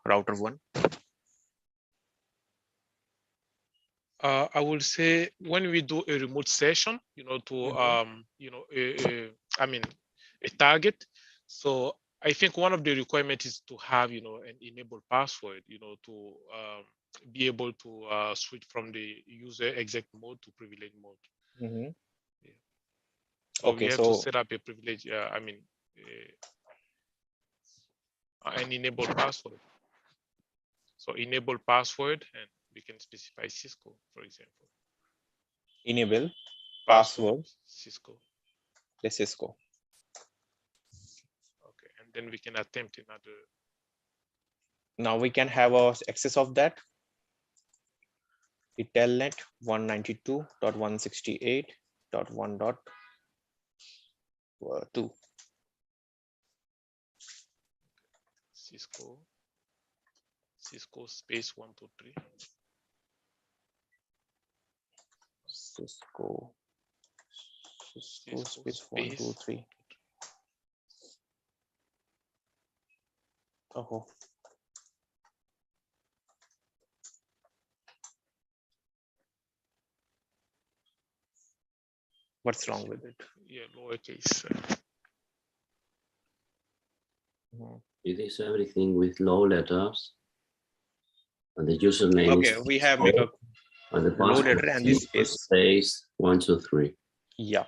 router 1? I will say when we do a remote session, a target. So I think one of the requirements is to have, an enabled password, to be able to switch from the user exec mode to privilege mode. Yeah. So Okay, we have to set up a privilege, an enabled password. So enable password, and we can specify Cisco, for example. Enable password Cisco. The Cisco. Okay, and then we can attempt another. Now we can have access of that. The Telnet 192.168.1.2. Cisco space 123. Cisco space 123. Oh. What's wrong with it? Yeah, lowercase. It is everything with low letters. And the username. Okay, we have make a and the low letter and this space 123. Yeah.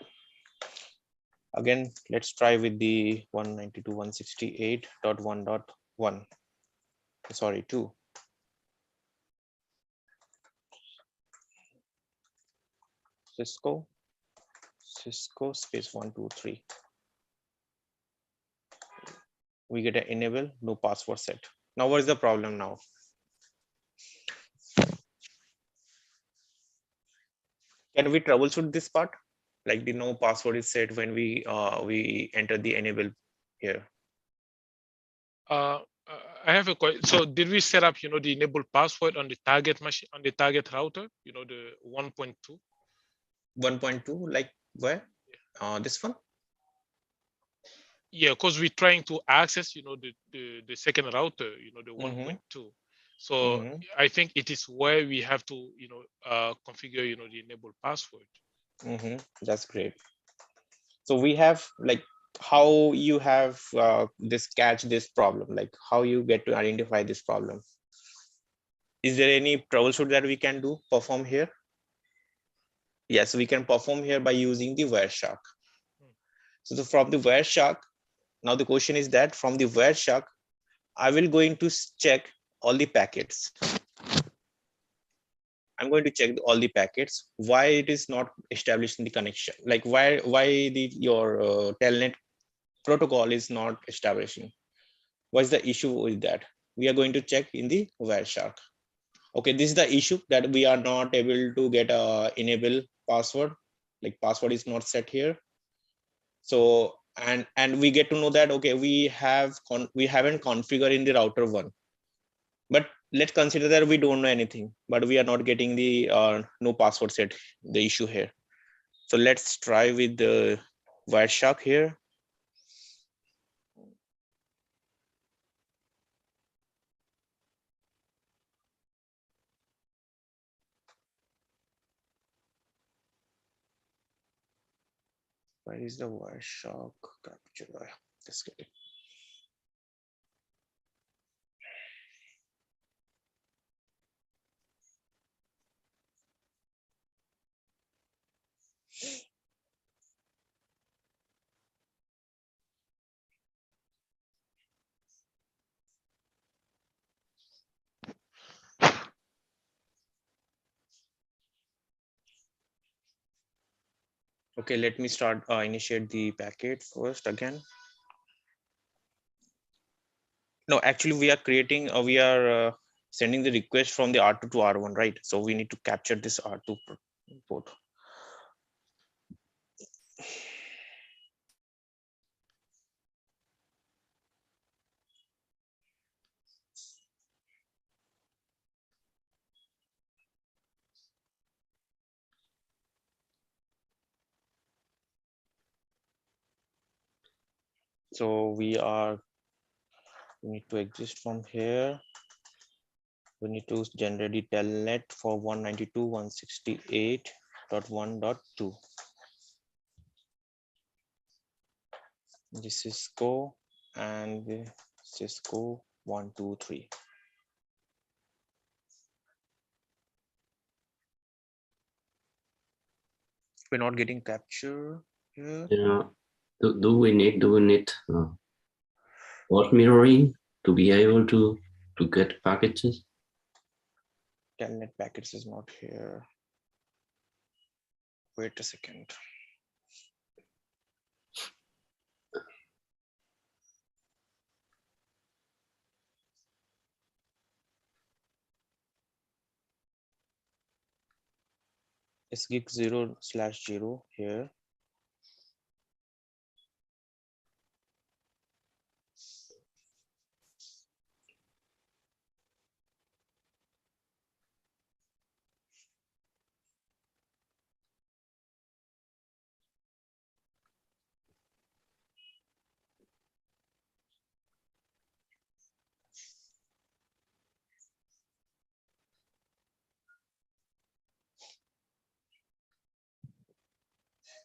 Again, let's try with the 192.168.1.1. Sorry, 2. Cisco space 123. We get an enable, no password set. Now what is the problem now? Can we troubleshoot this part? Like the no password is set when we enter the enable here. I have a question. So did we set up, the enable password on the target machine, on the target router, the 1.2? 1.2, like where? This one? Yeah, because we're trying to access, the second router, the Mhm. 1.2. So I think it is where we have to, configure, the enable password. That's great. So we have like how you have this problem, like how you get to identify this problem. Is there any troubleshoot that we can do, perform here? Yes, we can perform here by using the Wireshark. So from the Wireshark, now the question is that from the Wireshark, I will going to check all the packets. I'm going to check all the packets, why it is not establishing the connection, like why your Telnet protocol is not establishing. What's the issue with that? We are going to check in the Wireshark. Okay, this is the issue that we are not able to get a enable password, like password is not set here. So and we get to know that okay, we haven't configured in the router one, but let's consider that we don't know anything, but we are not getting the no password set, the issue here. So let's try with the Wireshark here. Where is the Wireshark capture? Let's get it. Okay, let me start initiate the packet first again. No, actually we are creating we are sending the request from the R2 to R1, right? So we need to capture this R2 port. So we need to exist from here. We need to generate the telnet for 192.168.1.2. This is Cisco and Cisco 123. We're not getting capture here. Yeah. Do we need port mirroring to be able to get packages? Telnet packets is not here. Wait a second. Sgig 0/0 here.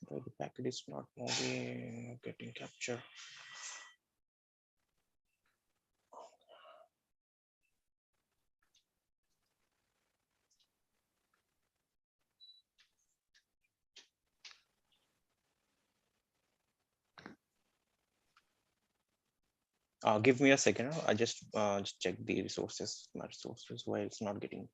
The packet is not moving, getting capture. Give me a second. I just check the resources, my resources, why it's not getting.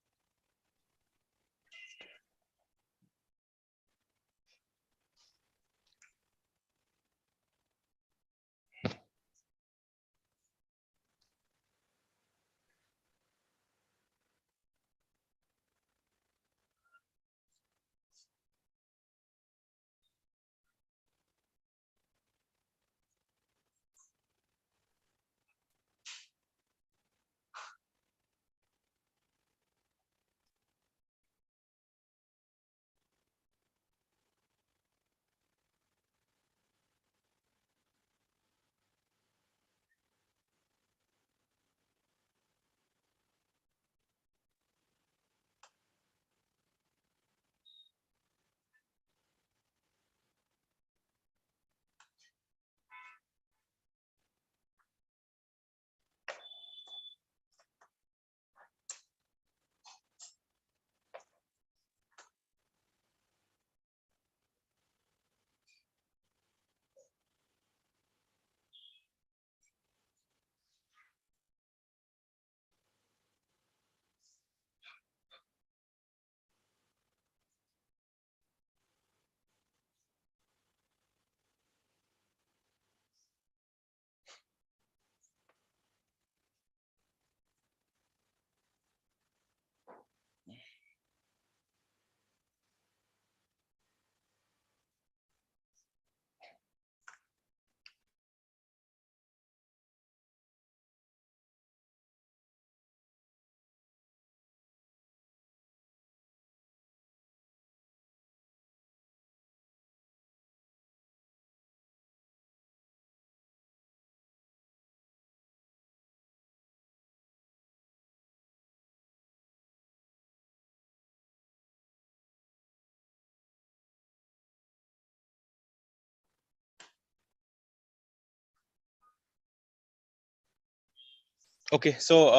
Okay, so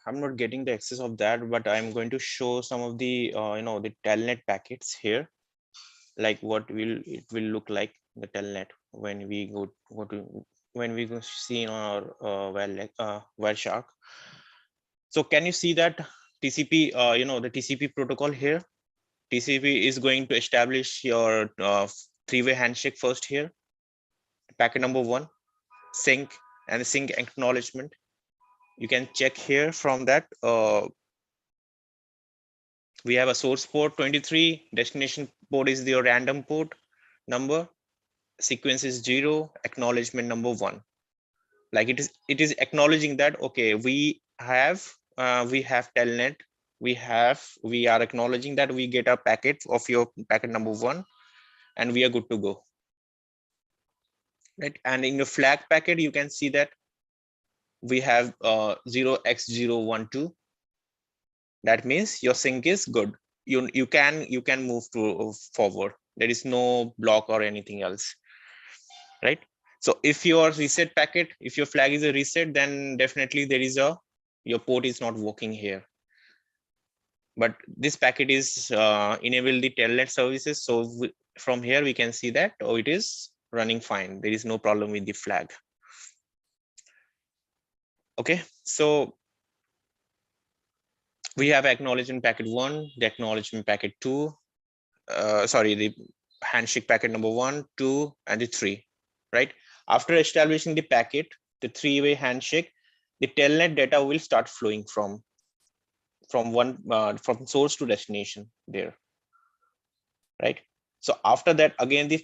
I'm not getting the access of that, but I'm going to show some of the the telnet packets here, like what it will look like the telnet when we go to when we go see in our Wireshark. So can you see that TCP the TCP protocol here? TCP is going to establish your three-way handshake first here. Packet number 1, sync and sync acknowledgement. You can check here from that. We have a source port 23, destination port is your random port number, sequence is 0, acknowledgement number 1. Like it is acknowledging that okay, we have telnet, we are acknowledging that we get a packet of your packet number 1 and we are good to go, right? And in your flag packet you can see that we have 0x012. That means your sync is good. You can move to forward. There is no block or anything else, right? So if your reset packet, if your flag is a reset, then definitely there is your port is not working here. But this packet is enable the telnet services. So from here we can see that it is running fine. There is no problem with the flag. Okay, so we have acknowledgement packet 1, the acknowledgement packet 2, the handshake packet number 1, 2, and the 3, right? After establishing the packet, the three-way handshake, the telnet data will start flowing from source to destination there, right? So after that, again the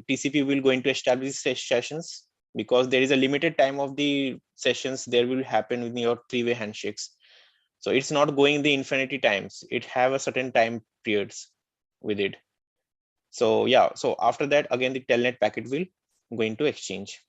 TCP will going to establish sessions, because there is a limited time of the sessions there will happen with your three-way handshakes. So it's not going the infinity times, it have a certain time periods with it. So yeah, so after that again the telnet packet will going to exchange.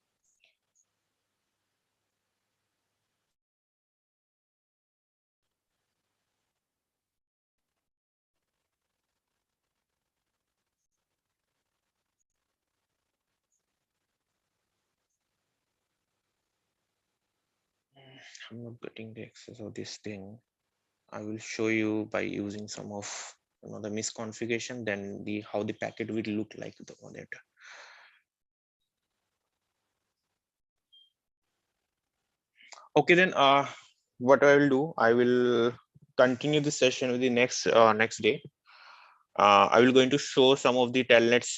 I'm not getting the access of this thing. I will show you by using some of the misconfiguration, then how the packet will look like on it. Okay, then what I will do, I will continue the session with the next day. I will going to show some of the telnets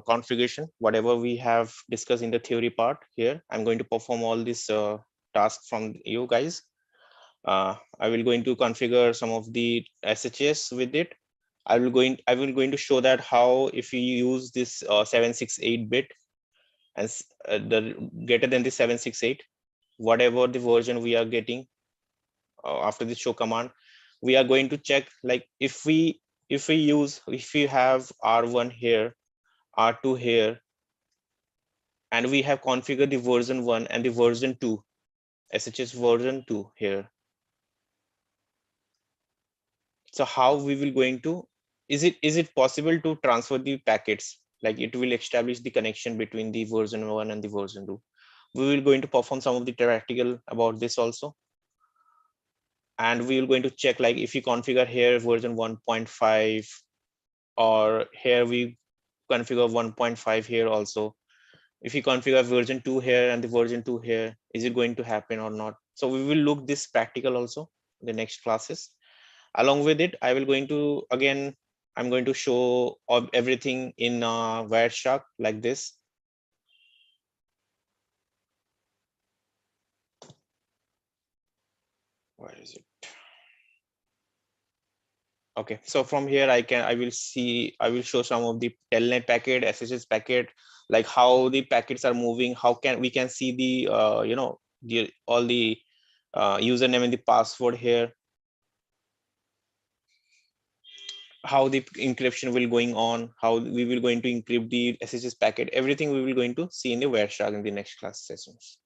configuration, whatever we have discussed in the theory part here. I'm going to perform all this task from you guys. I will going to configure some of the SHS with it. I will going to show that how if you use this 768 bit and the greater than the 768, whatever the version we are getting after the show command, we are going to check like if we have R1 here, R2 here, and we have configured the version 1 and the version 2, SHS version 2 here. So how we will going to, is it possible to transfer the packets? Like it will establish the connection between the version 1 and the version 2. We will going to perform some of the practical about this also. And we will going to check like if you configure here version 1.5, or here we configure 1.5 here also. If you configure version 2 here and the version 2 here, is it going to happen or not? So we will look this practical also in the next classes. Along with it, I will going to, again, I'm going to show everything in Wireshark like this. Where is it? Okay, so from here I will show some of the telnet packet, SSH packet, like how the packets are moving, how we can see the all the username and the password here, how the encryption will going on, how we will going to encrypt the SSH packet, everything we will going to see in the Wireshark in the next class sessions.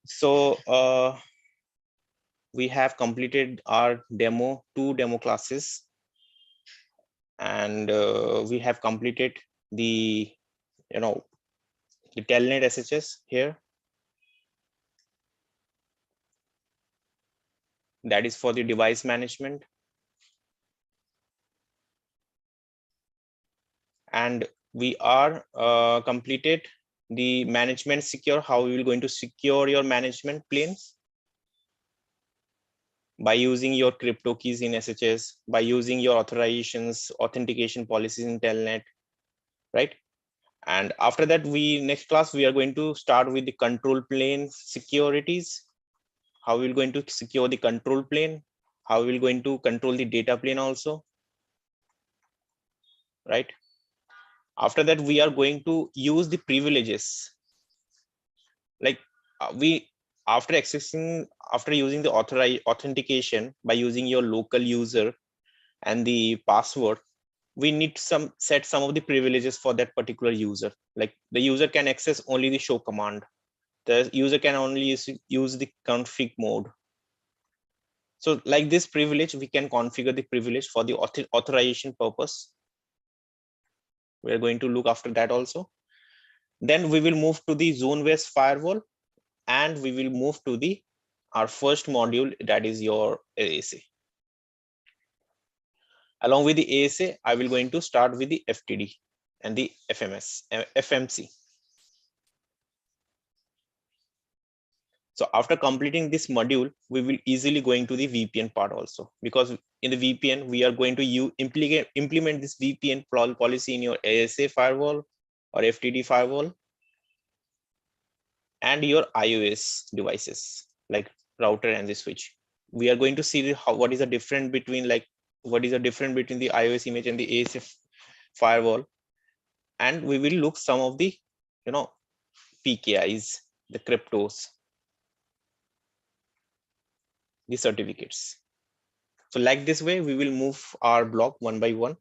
So we have completed our demo, 2 demo classes, and we have completed the the telnet SSH here. that is for the device management. And we are completed the management secure, how we will going to secure your management planes by using your crypto keys in SSH, by using your authorizations, authentication policies in Telnet, right? And after that, next class, we are going to start with the control plane securities, how we're going to secure the control plane, how we're going to control the data plane also, right? After that, we are going to use the privileges. Like after using the authentication by using your local user and the password, we need to set some of the privileges for that particular user. Like the user can access only the show command. The user can only use the config mode. So like this privilege, we can configure the privilege for the authorization purpose. We're going to look after that also. Then we will move to the zone-based firewall, and we will move to our first module, that is your ASA. Along with the ASA, I will going to start with the FTD and the FMC. So after completing this module, we will easily going to the VPN part also, because in the VPN, we are going to implement this VPN policy in your ASA firewall or FTD firewall and your iOS devices like router and the switch. We are going to see what is the difference between the iOS image and the ASA firewall, and we will look some of the PKIs, the cryptos, the certificates. So like this way, we will move our block one by one,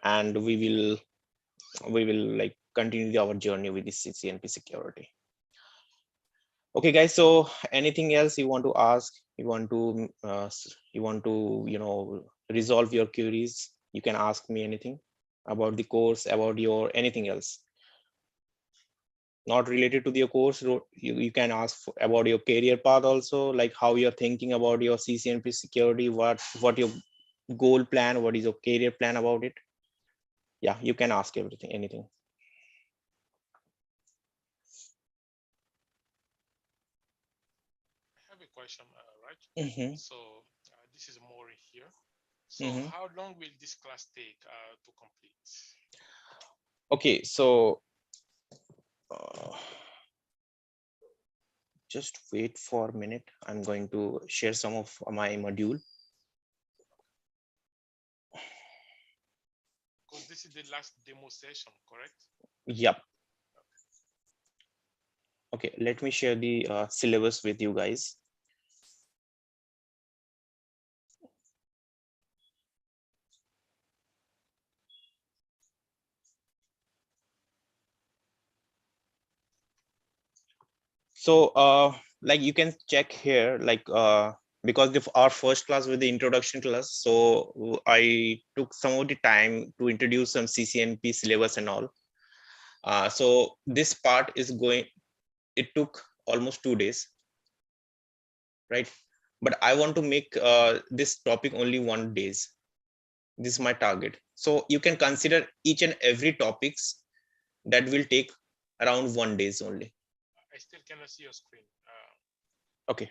and we will like continue our journey with the Ccnp security. Okay, guys. So anything else you want to ask? You want to resolve your queries? You can ask me anything about the course, about your anything else not related to your course. You can ask about your career path also, like how you're thinking about your Ccnp security, what your goal plan, what is your career plan about it. Yeah, you can ask anything. I have a question, right? Mm-hmm. So this is Maury here. So Mm-hmm. how long will this class take to complete? Okay, so just wait for a minute. I'm going to share some of my module. Because this is the last demo session, correct? Yep. Okay, let me share the syllabus with you guys. So like you can check here, like because our first class was the introduction class, so I took some of the time to introduce some Ccnp syllabus and all. So this part is it took almost 2 days, right? But I want to make this topic only 1 day. This is my target. So you can consider each and every topics that will take around 1 day only. I still cannot see your screen. Okay.